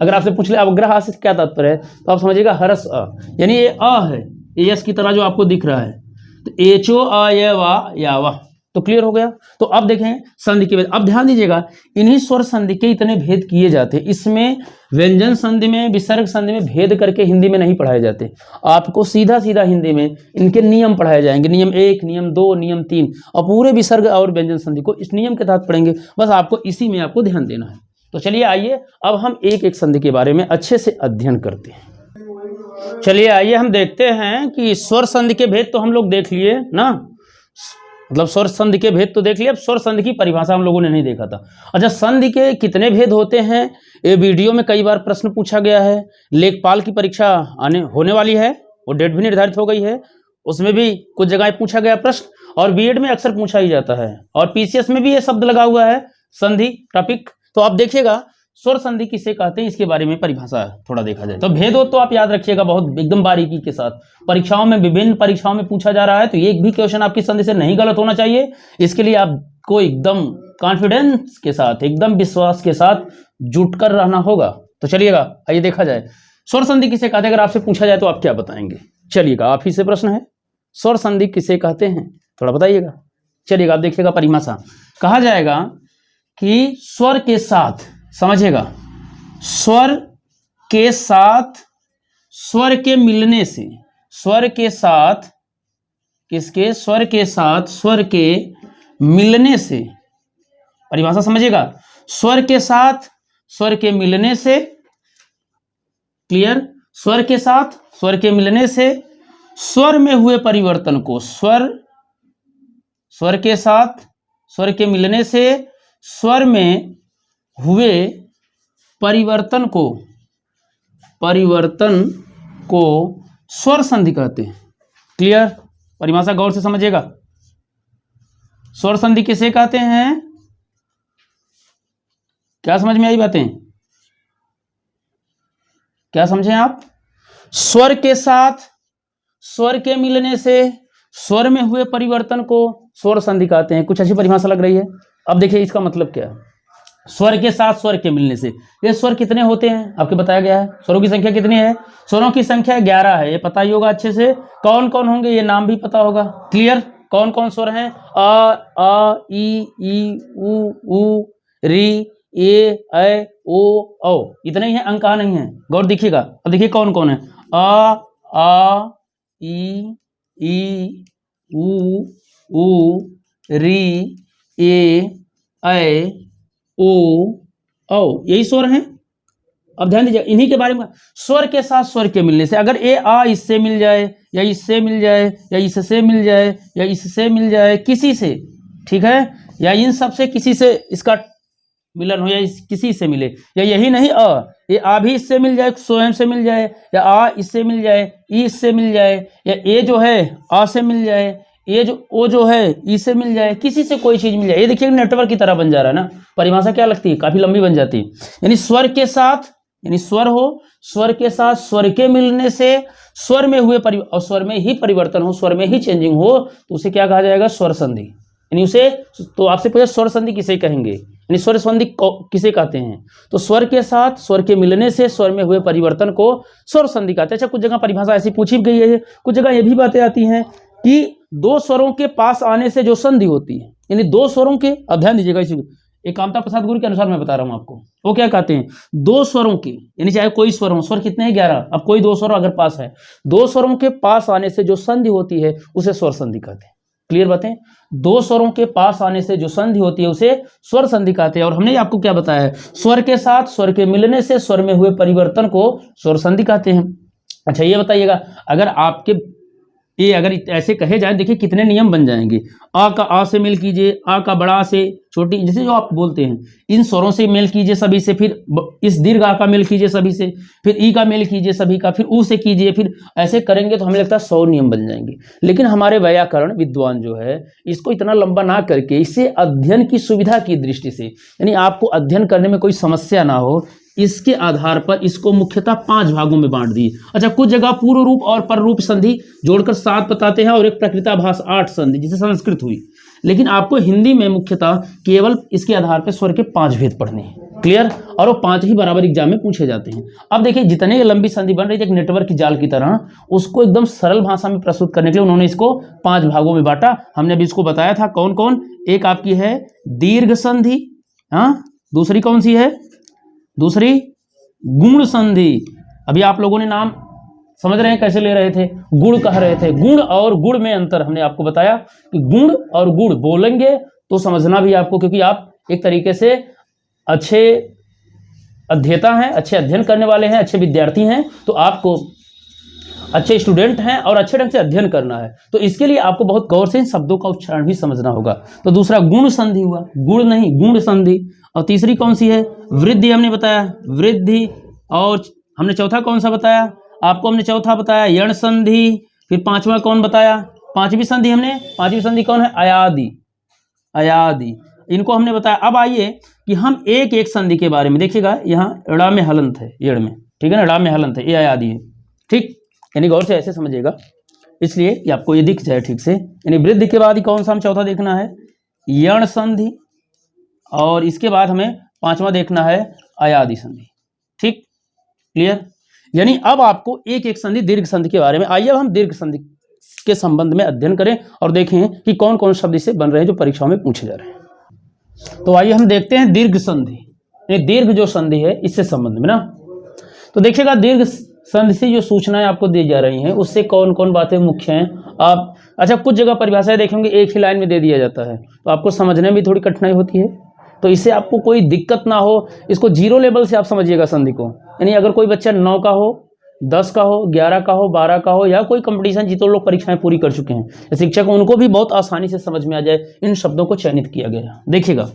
अगर आपसे पूछ ले अवग्रह आ से क्या तात्पर्य है, तो आप समझिएगा हरस्व आ, यानी ये आ है, ये यस की तरह जो आपको दिख रहा है। तो एचो आ ये वा या वाह, तो क्लियर हो गया। तो अब देखें संधि के भेद, अब ध्यान दीजिएगा, इन्हीं स्वर संधि के इतने भेद किए जाते हैं। इसमें व्यंजन संधि में, विसर्ग संधि में भेद करके हिंदी में नहीं पढ़ाए जाते, आपको सीधा सीधा हिंदी में इनके नियम पढ़ाए जाएंगे, नियम 1, नियम 2, नियम 3, और पूरे विसर्ग और व्यंजन संधि को इस नियम के तहत पढ़ेंगे। बस आपको इसी में आपको ध्यान देना है। तो चलिए आइए अब हम एक एक संधि के बारे में अच्छे से अध्ययन करते हैं। चलिए आइए हम देखते हैं कि स्वर संधि के भेद तो हम लोग देख लिए ना, मतलब स्वर संधि के भेद तो देख लिया, अब स्वर संधि की परिभाषा हम लोगों ने नहीं देखा था। अच्छा, संधि के कितने भेद होते हैं, ये वीडियो में कई बार प्रश्न पूछा गया है। लेखपाल की परीक्षा होने वाली है, वो डेट भी निर्धारित हो गई है, उसमें भी कुछ जगह पूछा गया प्रश्न, और बीएड में अक्सर पूछा ही जाता है, और पीसीएस में भी ये शब्द लगा हुआ है संधि टॉपिक। तो आप देखिएगा स्वर संधि किसे कहते हैं, इसके बारे में परिभाषा थोड़ा देखा जाए। तो भेद हो तो आप याद रखिएगा बहुत एकदम बारीकी के साथ, परीक्षाओं में विभिन्न परीक्षाओं में पूछा जा रहा है, तो एक भी क्वेश्चन आपकी संधि से नहीं गलत होना चाहिए। इसके लिए आपको एकदम कॉन्फिडेंस के साथ, एकदम विश्वास के साथ जुटकर रहना होगा। तो चलिएगा आइए देखा जाए स्वर संधि किसे कहते हैं, अगर आपसे पूछा जाए तो आप क्या बताएंगे। चलिएगा, आप ही से प्रश्न है, स्वर संधि किसे कहते हैं, थोड़ा बताइएगा। चलिएगा, आप देखिएगा परिभाषा, कहा जाएगा कि स्वर के साथ, समझिएगा, स्वर के साथ, स्वर के मिलने से, स्वर के साथ, किसके, स्वर के साथ स्वर के मिलने से, परिभाषा समझिएगा, स्वर के साथ स्वर के मिलने से, क्लियर, स्वर के साथ स्वर के मिलने से स्वर में हुए परिवर्तन को, स्वर के साथ स्वर के मिलने से स्वर में हुए परिवर्तन को स्वर संधि कहते हैं। क्लियर, परिभाषा गौर से समझिएगा। स्वर संधि किसे कहते हैं, क्या समझ में आई बातें, क्या समझे आप। स्वर के साथ स्वर के मिलने से स्वर में हुए परिवर्तन को स्वर संधि कहते हैं। कुछ अच्छी परिभाषा लग रही है। अब देखिए इसका मतलब क्या है, स्वर के साथ स्वर के मिलने से, ये स्वर कितने होते हैं आपके बताया गया है, स्वरों की संख्या कितनी है, स्वरों की संख्या 11 है, ये पता ही होगा अच्छे से। कौन कौन होंगे ये नाम भी पता होगा। क्लियर, कौन कौन स्वर हैं, आ ई उ री ए ऐ ओ औ, इतने ही हैं, अंक नहीं है, गौर देखिएगा। अब देखिए कौन कौन है, आ ई उ री ए ऐ ओ औ, यही स्वर हैं। अब ध्यान दीजिए इन्हीं के बारे में, स्वर के साथ स्वर के मिलने से, अगर ए आ इससे मिल जाए या इससे मिल जाए या इससे मिल जाए या इससे मिल जाए, किसी से, ठीक है, या इन सब से किसी से इसका मिलन हो, या किसी से मिले, या यही नहीं ये आ भी इससे मिल जाए, स्वयं से मिल जाए, या आ इससे मिल जाए, ई इससे मिल जाए, या ए जो है आ से मिल जाए, ये जो ओ जो है ई से मिल जाए, किसी से कोई चीज मिल जाए, ये देखिए नेटवर्क की तरह बन जा रहा है ना। परिभाषा क्या लगती है, काफी लंबी बन जाती है। यानी स्वर के साथ, यानी स्वर हो, स्वर के साथ स्वर के मिलने से स्वर में हुए और स्वर में ही परिवर्तन हो, स्वर में ही चेंजिंग हो, तो उसे क्या कहा जाएगा, स्वर संधि। यानी उसे, तो आपसे पूछा स्वर संधि किसे कहेंगे, यानी स्वर संधि किसे कहते हैं, तो स्वर के साथ स्वर के मिलने से स्वर में हुए परिवर्तन को स्वर संधि कहते हैं। अच्छा, कुछ जगह परिभाषा ऐसी पूछी गई है, कुछ जगह ये भी बातें आती हैं कि दो स्वरों के पास आने से जो संधि होती है, यानी दो स्वरों के, अब ध्यान दीजिएगा इसी, एकांता प्रसाद गुरु के अनुसार मैं बता रहा हूं आपको, वो क्या कहते हैं, दो स्वरों के, यानी चाहे कोई स्वर हो, स्वर कितने हैं 11, अब कोई दो स्वर अगर पास है, दो स्वरों के पास आने से जो संधि होती है उसे स्वर संधि कहते हैं। क्लियर बातें, दो स्वरों के पास आने से जो संधि होती है उसे स्वर संधि कहते हैं। और हमने आपको क्या बताया है, स्वर के साथ स्वर के मिलने से स्वर में हुए परिवर्तन को स्वर संधि कहते हैं। अच्छा, ये बताइएगा, अगर आपके ये अगर ऐसे कहे जाए, देखिए कितने नियम बन जाएंगे, आ का आ से मेल कीजिए, आ का बड़ा से छोटी, जैसे जो आप बोलते हैं, इन स्वरों से मेल कीजिए सभी से, फिर इस दीर्घ आ का मेल कीजिए सभी से, फिर ई का मेल कीजिए सभी का, फिर ऊ से कीजिए, फिर ऐसे करेंगे तो हमें लगता है 100 नियम बन जाएंगे। लेकिन हमारे व्याकरण विद्वान जो है इसको इतना लंबा ना करके, इसे अध्ययन की सुविधा की दृष्टि से, यानी आपको अध्ययन करने में कोई समस्या ना हो, इसके आधार पर इसको मुख्यतः 5 भागों में बांट दिए। अच्छा, कुछ जगह पूर्व रूप और पर रूप संधि जोड़कर 7 बताते हैं, और एक प्रकृताभास 8 संधि, जिसे संस्कृत हुई। लेकिन आपको हिंदी में मुख्यतः केवल इसके आधार पर स्वर के 5 भेद पढ़ने हैं। क्लियर, और वो 5 ही बराबर एग्जाम में पूछे जाते हैं। अब देखिए जितने लंबी संधि बन रही थी एक नेटवर्क की जाल की तरह, उसको एकदम सरल भाषा में प्रस्तुत करने के लिए उन्होंने इसको 5 भागों में बांटा। हमने अभी इसको बताया था कौन कौन, एक आपकी है दीर्घ संधि, हाँ, दूसरी कौन सी है, दूसरी गुण संधि। अभी आप लोगों ने नाम समझ रहे हैं कैसे ले रहे थे, गुण कह रहे थे, गुण और गुण में अंतर हमने आपको बताया कि गुण और गुण बोलेंगे तो समझना भी आपको, क्योंकि आप एक तरीके से अच्छे अध्येता हैं, अच्छे अध्ययन करने वाले हैं, अच्छे विद्यार्थी हैं, तो आपको अच्छे स्टूडेंट हैं और अच्छे ढंग से अध्ययन करना है, तो इसके लिए आपको बहुत गौर से इन शब्दों का उच्चारण भी समझना होगा। तो दूसरा गुण संधि हुआ, गुण नहीं गुण संधि। और तीसरी कौन सी है? वृद्धि हमने बताया, वृद्धि। और हमने चौथा कौन सा बताया आपको? हमने चौथा बताया यण संधि। फिर पांचवा कौन बताया? पांचवी संधि हमने, पांचवी संधि कौन है? अयादि, अयादि, इनको हमने बताया। अब आइए कि हम एक एक संधि के बारे में देखिएगा। यहाँ ड़ा में हलंत है, एड़ में, ठीक है ना, ड़ा में हलंत है, ये अयादि है, ठीक, यानी गौर से ऐसे समझिएगा, इसलिए कि आपको ये दिख जाए ठीक से। यानी वृद्धि के बाद ही कौन सा हम चौथा देखना है? यण संधि। और इसके बाद हमें पांचवा देखना है अयादि संधि, ठीक, क्लियर। यानी अब आपको एक एक संधि, दीर्घ संधि के बारे में, आइए अब हम दीर्घ संधि के संबंध में अध्ययन करें और देखें कि कौन कौन शब्द इससे बन रहे हैं जो परीक्षाओं में पूछे जा रहे हैं। तो आइए हम देखते हैं दीर्घ संधि, दीर्घ जो संधि है इससे संबंध में ना। तो देखिएगा दीर्घ संधि से जो सूचनाएं आपको दी जा रही हैं उससे कौन कौन बातें मुख्य हैं। आप अच्छा कुछ जगह परिभाषाएं देखेंगे एक ही लाइन में दे दिया जाता है, तो आपको समझने में भी थोड़ी कठिनाई होती है। तो इससे आपको कोई दिक्कत ना हो, इसको जीरो लेवल से आप समझिएगा संधि को। यानी अगर कोई बच्चा 9 का हो, 10 का हो, 11 का हो, 12 का हो, या कोई कंपटीशन जितने लोग परीक्षाएं पूरी कर चुके हैं, शिक्षक उनको भी बहुत आसानी से समझ में आ जाए, इन शब्दों को चयनित किया गया। देखिएगा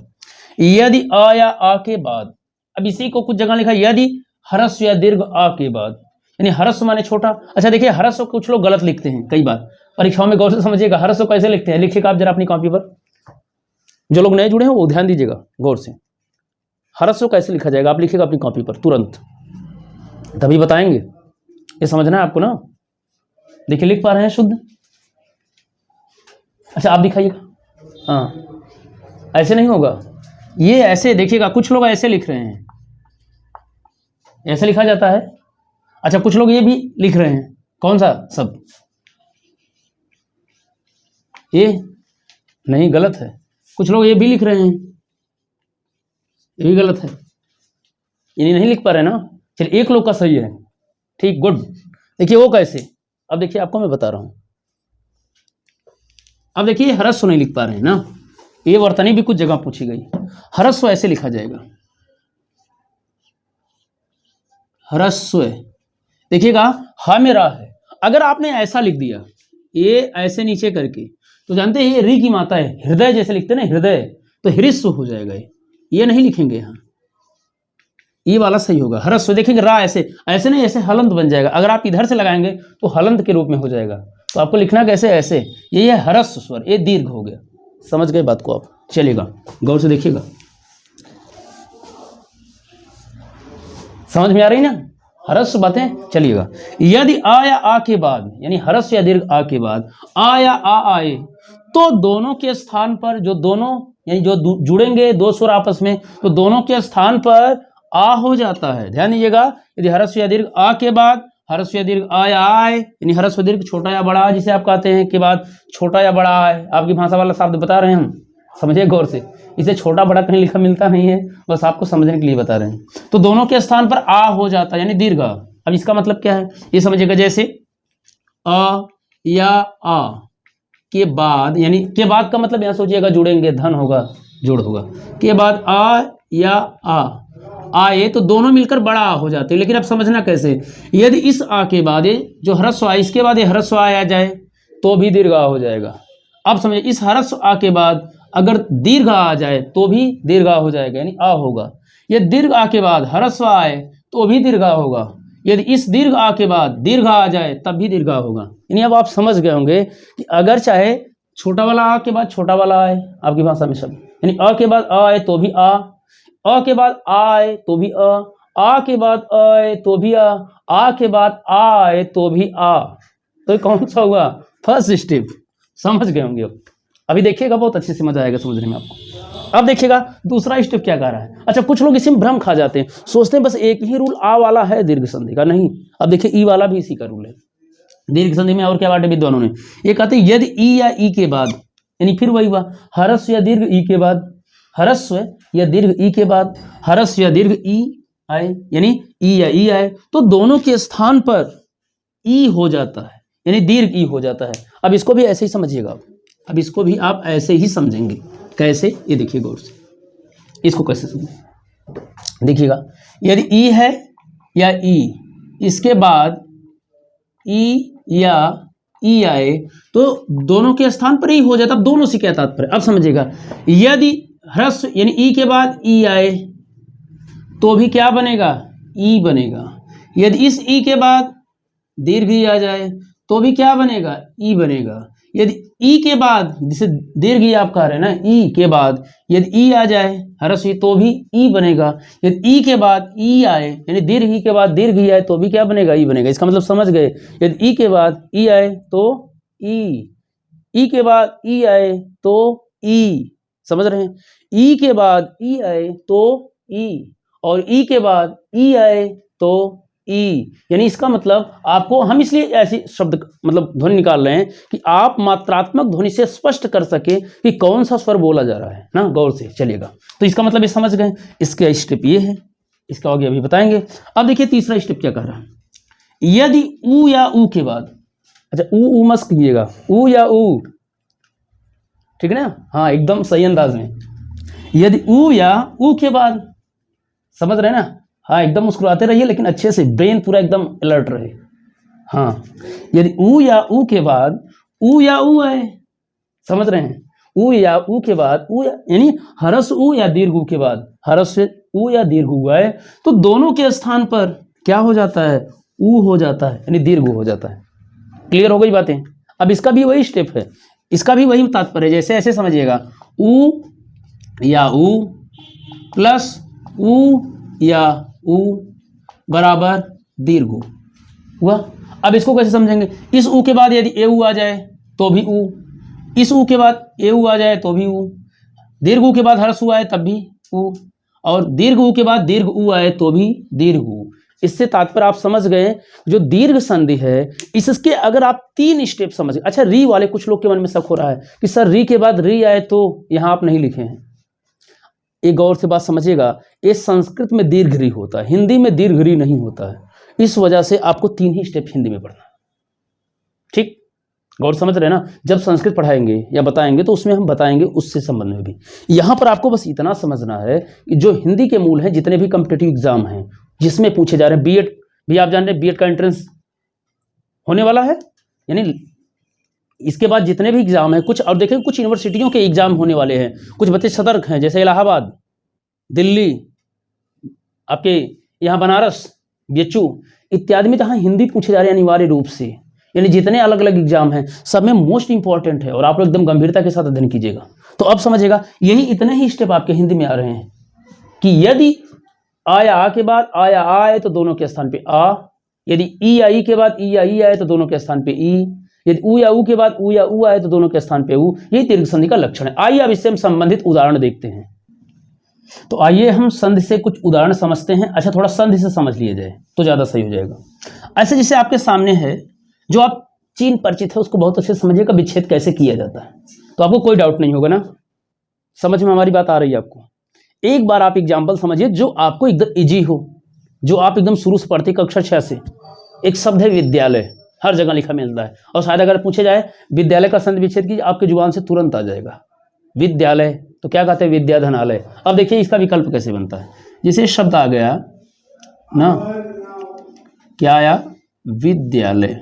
यदि अ या आ के बाद, अब इसी को कुछ जगह लिखा यदि ह्रस्व या दीर्घ आ के बाद, यानी ह्रस्व माने छोटा। अच्छा देखिए ह्रस्व कुछ लोग गलत लिखते हैं कई बार, परीक्षाओं में गौर से समझिएगा ह्रस्व कैसे लिखते हैं। लिखिएगा आप जरा अपनी कॉपी पर, जो लोग नए जुड़े हैं वो ध्यान दीजिएगा गौर से, ह्रस्व कैसे लिखा जाएगा आप लिखिएगा अपनी कॉपी पर तुरंत, तभी बताएंगे, ये समझना है आपको ना। देखिए लिख पा रहे हैं शुद्ध? अच्छा आप दिखाइएगा, हाँ ऐसे नहीं होगा, ये ऐसे देखिएगा, कुछ लोग ऐसे लिख रहे हैं, ऐसे लिखा जाता है। अच्छा कुछ लोग ये भी लिख रहे हैं, कौन सा शब्द? ये नहीं, गलत है। कुछ लोग ये भी लिख रहे हैं, ये भी गलत है, ये नहीं लिख पा रहे ना। चलिए एक लोग का सही है, ठीक, गुड। देखिए वो कैसे, अब देखिए आपको मैं बता रहा हूं। अब देखिए ह्रस्व नहीं लिख पा रहे हैं ना, ये वर्तनी भी कुछ जगह पूछी गई। ह्रस्व ऐसे लिखा जाएगा, ह्रस्व, देखिएगा हा में रा है, अगर आपने ऐसा लिख दिया ये ऐसे नीचे करके, तो जानते हैं ये री की माता है, हृदय जैसे लिखते हैं ना, हृदय, तो ह्रस्व हो जाएगा, ये नहीं लिखेंगे यहाँ, ये वाला सही होगा ह्रस्व। देखेंगे रा ऐसे, ऐसे नहीं, ऐसे हलंत बन जाएगा, अगर आप इधर से लगाएंगे तो हलंत के रूप में हो जाएगा। तो आपको लिखना कैसे? ऐसे, ये है ह्रस्व स्वर, ये दीर्घ हो गया। समझ गए बात को आप? चलेगा, गौर से देखिएगा, समझ में आ रही ना ह्रस्व बातें? चलिएगा यदि आ या आ के बाद, यानी ह्रस्व या दीर्घ आ के बाद आ या आ आए, तो दोनों के स्थान पर, जो दोनों यानी जो जुड़ेंगे दो स्वर आपस में, तो दोनों के स्थान पर आ हो जाता है। ध्यान दीजिएगा, यदि ह्रस्व या दीर्घ आ के बाद, ह्रस्व या दीर्घ आ या आए, यानी ह्रस्व दीर्घ छोटा या बड़ा जिसे आप कहते हैं के बाद छोटा या बड़ा आए, आपकी भाषा वाला शब्द बता रहे हैं हम, समझिए गौर से, इसे छोटा बड़ा कहीं लिखा मिलता नहीं है, बस आपको समझने के लिए बता रहे हैं। तो दोनों के स्थान पर आ हो जाता है, यानी दीर्घ। अब इसका मतलब क्या है ये समझिएगा, जैसे अ या आ के बाद, यानी के बाद का मतलब यहां सोचिएगा जुड़ेंगे, धन होगा, जोड़ होगा, के बाद आ या आ आए, तो दोनों मिलकर बड़ा आ हो जाते हैं। लेकिन अब समझना कैसे, यदि इस आ के बाद ये जो ह्रस्व आ, इसके बाद ये ह्रस्व आ जाए तो भी दीर्घ आ हो जाएगा। अब समझिए इस ह्रस्व आ के बाद अगर दीर्घ आ जाए तो भी दीर्घ आ हो जाएगा, यानी आ होगा। ये दीर्घ आ के बाद ह्रस्व आए तो भी दीर्घ आ होगा, यदि इस दीर्घ आ के बाद दीर्घ आ जाए तब भी दीर्घ आ होगा। यानी अब आप समझ गए होंगे कि अगर चाहे छोटा वाला आ के बाद छोटा वाला आए, आपकी भाषा में शब्द, यानी अ के बाद आ आए तो भी आ के बाद आ आए तो भी आ के बाद आए तो भी आ के बाद आ आए तो भी आ, तो कौन सा हुआ? First step. समझ गए होंगे अब, अभी देखिएगा बहुत अच्छे से मजा आएगा समझने में आपको। अब देखिएगा दूसरा स्टेप क्या कह रहा है। अच्छा कुछ लोग इसी में भ्रम खा जाते हैं, सोचते हैं बस एक ही रूल आ वाला है दीर्घ संधि का, नहीं। अब देखिए ई वाला भी इसी का रूल है दीर्घ संधि में। और क्या बांटे विद्वानों ने, ये कहते हैं यदि ई या ई के बाद, यानी फिर वही हुआ ह्रस्व या दीर्घ ई के बाद, ह्रस्व या दीर्घ ई के बाद ह्रस्व या दीर्घ ई आए, यानी ई या ई आए, तो दोनों के स्थान पर ई हो जाता है, यानी दीर्घ ई हो जाता है। अब इसको भी ऐसे ही समझिएगा आप, अब इसको भी आप ऐसे ही समझेंगे। कैसे? ये देखिए गौर से, इसको कैसे समझें, देखिएगा यदि ई है या ई, इसके बाद ई या ई आए तो दोनों के स्थान पर ई हो जाता। अब दोनों से क्या तात्पर्य, अब समझिएगा। यदि ह्रस्व यानी ई के बाद ई आए तो भी क्या बनेगा, ई बनेगा। यदि इस ई के बाद दीर्घ ई आ जाए तो भी क्या बनेगा, ई बनेगा। यदि ई के बाद, जिसे दीर्घ ई आप कह रहे हैं ना, ई के बाद यदि ई आ जाए ह्रस्व तो भी ई बनेगा। यदि ई के बाद ई आए यानी दीर्घ ई के बाद दीर्घ ई आए तो भी क्या बनेगा, ई बनेगा। इसका मतलब समझ गए। यदि ई के बाद ई आए तो ई के बाद ई आए तो ई, समझ रहे हैं। ई के बाद ई आए तो ई, और ई के बाद ई आए तो ई, यानी इसका मतलब आपको हम इसलिए ऐसी शब्द मतलब ध्वनि निकाल रहे हैं कि आप मात्रात्मक ध्वनि से स्पष्ट कर सके कि कौन सा स्वर बोला जा रहा है ना, गौर से चलिएगा। तो इसका मतलब ये समझ गए। इसका स्टेप ये है, इसका आगे अभी बताएंगे। अब देखिए तीसरा स्टेप क्या कह रहा है। यदि ऊ या ऊ के बाद, अच्छा ऊ मत कीजिएगा, ऊ या ऊ, ठीक है ना, हाँ एकदम सही अंदाज में। यदि ऊ या ऊ के बाद, समझ रहे ना, हाँ एकदम मुस्कुराते रहिए लेकिन अच्छे से, ब्रेन पूरा एकदम अलर्ट रहे। हाँ यदि ऊ या ऊ के बाद ऊ या ऊ आए, समझ रहे हैं, ऊ या ऊ के बाद ऊ यानी ह्रस्व ऊ या दीर्घ ऊ के बाद ह्रस्व ऊ या दीर्घ ऊ आए तो दोनों के स्थान पर क्या हो जाता है, ऊ हो जाता है, यानी दीर्घ हो जाता है। क्लियर हो गई बातें। अब इसका भी वही स्टेप है, इसका भी वही तात्पर्य है। जैसे ऐसे समझिएगा, ऊ या ऊ प्लस ऊ या ऊ बराबर दीर्घ ऊ हुआ। अब इसको कैसे समझेंगे, इस ऊ के बाद यदि ए ऊ आ जाए तो भी ऊ, इस ऊ के बाद ए ऊ आ जाए तो भी ऊ, दीर्घ ऊ के बाद ह्रस्व ऊ आए तब भी ऊ, और दीर्घ ऊ के बाद दीर्घ ऊ आए तो भी दीर्घ ऊ। इससे तात्पर्य आप समझ गए, जो दीर्घ संधि है इसके अगर आप 3 स्टेप समझ। अच्छा री वाले कुछ लोग के मन में शक हो रहा है कि सर री के बाद री आए तो यहां आप नहीं लिखे हैं। एक गौर से बात समझिएगा, ये संस्कृत में दीर्घ री होता है, हिंदी में दीर्घ री नहीं होता है। इस वजह से आपको 3 ही स्टेप हिंदी में पढ़ना, ठीक, गौर समझ रहे ना। जब संस्कृत पढ़ाएंगे या बताएंगे तो उसमें हम बताएंगे उससे संबंध में भी। यहां पर आपको बस इतना समझना है कि जो हिंदी के मूल हैं, जितने भी कॉम्पिटिटिव एग्जाम हैं जिसमें पूछे जा रहे हैं, बीएड भी आप जान रहे हैं, बीएड का एंट्रेंस होने वाला है, यानी इसके बाद जितने भी एग्जाम हैं कुछ, और देखें कुछ यूनिवर्सिटियों के एग्जाम होने वाले हैं, कुछ बच्चे सतर्क हैं, जैसे इलाहाबाद, दिल्ली, आपके यहाँ बनारस, बीएचयू इत्यादि में जहाँ हिंदी पूछे जा रहे हैं अनिवार्य रूप से, यानी जितने अलग अलग एग्जाम हैं सब में मोस्ट इंपॉर्टेंट है, और आप लोग एकदम गंभीरता के साथ अध्ययन कीजिएगा। तो अब समझिएगा, यही इतने ही स्टेप आपके हिंदी में आ रहे हैं कि यदि आ या आ के बाद आ या आ आए तो दोनों के स्थान पे आ, यदि ई या ई के बाद ई या ई आए तो दोनों के स्थान पे ई, यदि ऊ या ऊ के बाद ऊ या ऊ आए तो दोनों के स्थान पे ऊ। यही दीर्घ संधि का लक्षण है। आइए अब इससे हम संबंधित उदाहरण देखते हैं। तो आइए हम संधि से कुछ उदाहरण समझते हैं। अच्छा थोड़ा संधि से समझ लिया जाए तो ज्यादा सही हो जाएगा। ऐसे जैसे आपके सामने है, जो आप चीन परिचित है उसको बहुत अच्छे से समझिएगा विच्छेद कैसे किया जाता है, तो आपको कोई डाउट नहीं होगा ना, समझ में हमारी बात आ रही है आपको। एक बार आप एग्जाम्पल समझिए जो आपको एकदम इजी हो, जो आप एकदम शुरू से पढ़ते कक्षा 6 से। एक शब्द है विद्यालय, हर जगह लिखा मिलता है, और शायद अगर पूछे जाए विद्यालय का संधि विच्छेद की, आपके जुबान से तुरंत आ जाएगा। विद्यालय तो क्या कहते हैं, विद्याधनालय। अब देखिए इसका विकल्प कैसे बनता है। जैसे शब्द आ गया ना, क्या आया, विद्यालय,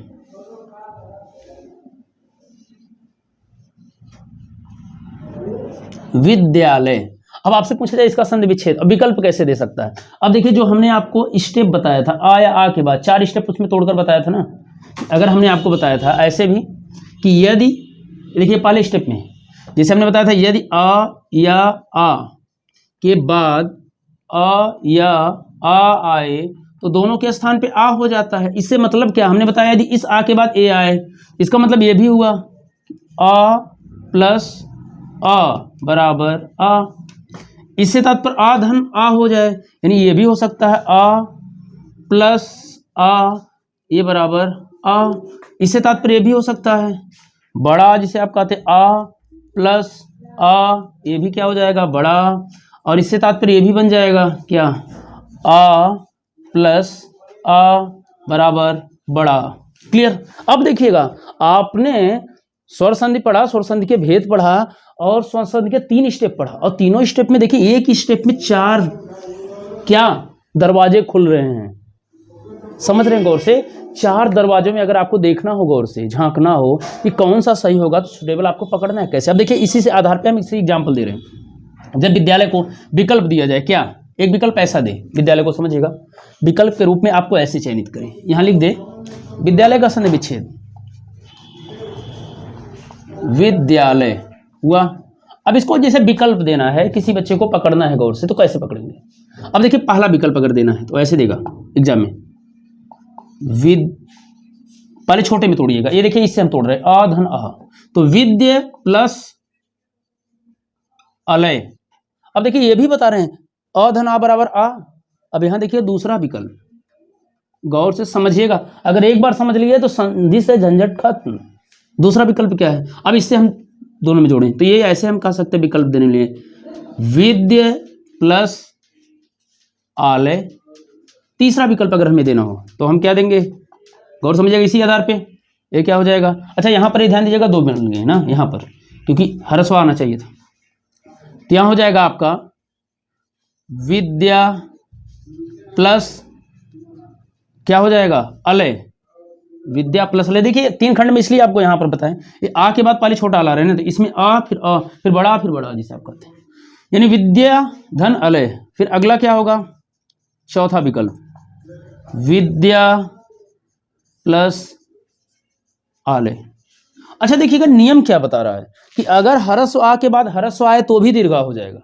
विद्यालय। अब आपसे पूछा जाए इसका संधि विच्छेद, अब विकल्प कैसे दे सकता है। अब देखिए जो हमने आपको स्टेप बताया था, आ या आ के बाद 4 स्टेप उसमें तोड़कर बताया था ना। अगर हमने आपको बताया था ऐसे भी कि यदि, देखिए पहले स्टेप में जैसे हमने बताया था, यदि आ या आ के बाद आ या आ आए तो दोनों के स्थान पे आ हो जाता है। इससे मतलब क्या, हमने बताया यदि इस आ के बाद ए आए, इसका मतलब ये भी हुआ आ प्लस आ बराबर आ। इससे तात्पर्य आ धन आ हो जाए, यानी ये भी हो सकता है आ प्लस आ ये बराबर आ। इससे तात्पर्य ये भी हो सकता है बड़ा, जिसे आप कहते हैं आ प्लस आ, ये भी क्या हो जाएगा, बड़ा। और इससे तात्पर्य ये भी बन जाएगा क्या, आ प्लस आ बराबर बड़ा। क्लियर। अब देखिएगा आपने स्वर संधि पढ़ा, स्वर संधि के भेद पढ़ा, और स्वर संधि के 3 स्टेप पढ़ा, और तीनों स्टेप में देखिए एक स्टेप में 4 क्या दरवाजे खुल रहे हैं, समझ रहे हैं गौर से। 4 दरवाजों में अगर आपको देखना हो, गौर से झांकना हो कि कौन सा सही होगा, तो सुटेबल आपको पकड़ना है कैसे। अब देखिए इसी से आधार पे हम इसी एग्जाम्पल दे रहे हैं। जब विद्यालय को विकल्प दिया जाए, क्या एक विकल्प ऐसा दे विद्यालय को, समझिएगा, विकल्प के रूप में आपको ऐसे चयनित करें, यहाँ लिख दे विद्यालय का संधि विच्छेद, विद्यालय हुआ। अब इसको जैसे विकल्प देना है, किसी बच्चे को पकड़ना है गौर से, तो कैसे पकड़ेंगे। अब देखिए पहला विकल्प अगर देना है तो ऐसे देगा एग्जाम में, पहले छोटे में तोड़िएगा, ये देखिए इससे हम तोड़ रहे हैं अ धन अह, तो विद्य प्लस अलय। अब देखिए ये भी बता रहे हैं अ धन आ बराबर आ। अब यहां देखिए दूसरा विकल्प, गौर से समझिएगा, अगर एक बार समझ लिए तो संधि से झंझट खत्म। दूसरा विकल्प क्या है, अब इससे हम दोनों में जोड़ें तो ये ऐसे हम कह सकते हैं विकल्प देने के लिए विद्य प्लस आलय। तीसरा विकल्प अगर हमें देना हो तो हम क्या देंगे, गौर समझिएगा, इसी आधार पे ये क्या हो जाएगा। अच्छा यहाँ पर ये ध्यान दीजिएगा, 2 बन गए ना यहाँ पर, क्योंकि ह्रस्व आना चाहिए था, तो यहाँ हो जाएगा आपका विद्या प्लस क्या हो जाएगा अलय, विद्या प्लस अलय। देखिए 3 खंड में इसलिए आपको यहाँ पर बताएं, ये आ के बाद पहले छोटा ला रहे हैं ना, तो इसमें आ फिर बड़ा जिसे आप कहते हैं, यानी विद्या धन अलय। फिर अगला क्या होगा, चौथा विकल्प विद्या प्लस आलय। अच्छा देखिएगा नियम क्या बता रहा है कि अगर ह्रस्व आ के बाद ह्रस्व आए तो भी दीर्घ हो जाएगा,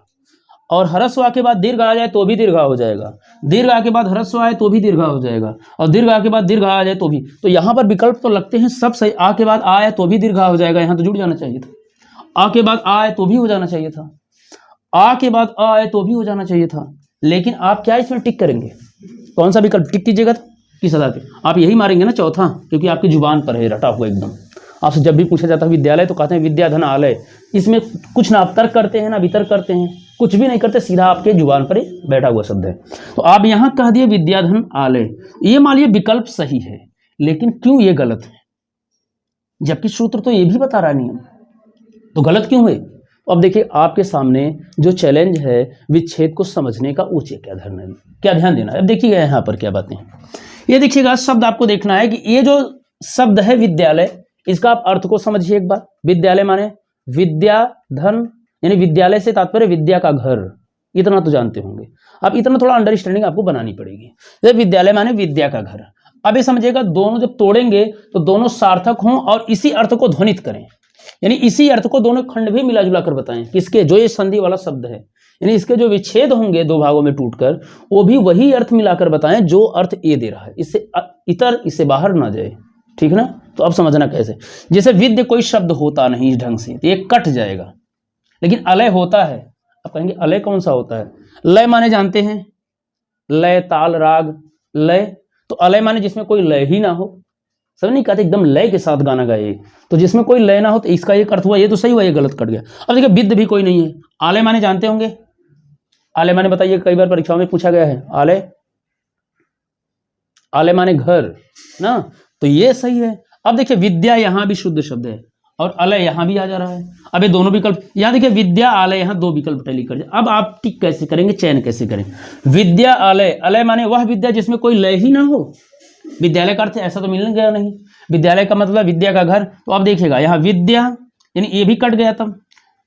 और ह्रस्व आ के बाद दीर्घ आ जाए तो भी दीर्घ हो जाएगा, दीर्घ आ के बाद ह्रस्व आए तो भी दीर्घ हो जाएगा, और दीर्घ आ के बाद दीर्घ आ जाए तो भी। तो यहाँ पर विकल्प तो लगते हैं सब सही, आ के बाद आए तो भी दीर्घ हो जाएगा, यहाँ तो जुड़ जाना चाहिए था, आ के बाद आए तो भी हो जाना चाहिए था, आ के बाद आ आए तो भी हो जाना चाहिए था। लेकिन आप क्या इसमें टिक करेंगे, कौन सा विकल्प टिक कीजिएगा, किस आधार पे आप यही मारेंगे ना चौथा, क्योंकि आपकी जुबान पर है रटा हुआ एकदम। आपसे जब भी पूछा जाता है विद्यालय तो कहते हैं विद्या धन आलय, इसमें कुछ ना आप तर्क करते हैं ना वितर्क करते हैं, कुछ भी नहीं करते, सीधा आपके जुबान पर ही बैठा हुआ शब्द है। तो आप यहाँ कह दिए विद्या धन आलय, ये मान लीजिए विकल्प सही है, लेकिन क्यों ये गलत है, जबकि सूत्र तो ये भी बता रहा है नियम, तो गलत क्यों है। तो अब देखिए आपके सामने जो चैलेंज है विच्छेद को समझने का, ऊंचे क्या ध्यान देना है। अब देखिएगा यहाँ पर क्या बातें हैं, ये देखिएगा शब्द आपको देखना है कि ये जो शब्द है विद्यालय, इसका आप अर्थ को समझिए एक बार। विद्यालय माने विद्या धन, यानी विद्यालय से तात्पर्य विद्या का घर, इतना तो जानते होंगे। अब इतना थोड़ा अंडरस्टैंडिंग आपको बनानी पड़ेगी। जैसे विद्यालय माने विद्या का घर, अब ये समझिएगा दोनों जब तोड़ेंगे तो दोनों सार्थक हों और इसी अर्थ को ध्वनित करें, यानी इसी अर्थ को दोनों खंड भी मिला जुला कर बताएं, किसके, जो ये संधि वाला शब्द है, यानी इसके जो विच्छेद होंगे 2 भागों में टूटकर, वो भी वही अर्थ मिलाकर बताएं जो अर्थ ए दे रहा है, इससे इतर इससे बाहर ना जाए, ठीक ना। तो अब समझना कैसे, जैसे विद्य कोई शब्द होता नहीं इस ढंग से, ये कट जाएगा, लेकिन अलय होता है। अब कहेंगे अलय कौन सा होता है, लय माने जानते हैं, लय ताल राग लय, तो अलय माने जिसमें कोई लय ही ना हो, सब नहीं कहते एकदम लय के साथ गाना गाए, तो जिसमें कोई लय ना हो, तो इसका एक अर्थ हुआ, ये तो सही हुआ, ये गलत कट गया। अब देखिए विद्य भी कोई नहीं है, आलय माने जानते होंगे, आलय माने बताइए, कई बार परीक्षाओं में पूछा गया है, आलय, आलय माने घर ना, तो ये सही है। अब देखिए विद्या यहां भी शुद्ध शब्द है और अलय यहां भी आ जा रहा है। अब ये दोनों विकल्प, यहां देखिए विद्या आलय, यहां 2 विकल्प टैली कर जाए। अब आप टिक कैसे करेंगे, चयन कैसे करें, विद्या आलय, अलय माने वह विद्या जिसमें कोई लय ही ना हो, विद्यालय का अर्थ ऐसा तो मिलने गया नहीं, विद्यालय का मतलब विद्या का घर। तो आप देखिएगा यहाँ विद्या, यानी ये भी कट गया तब,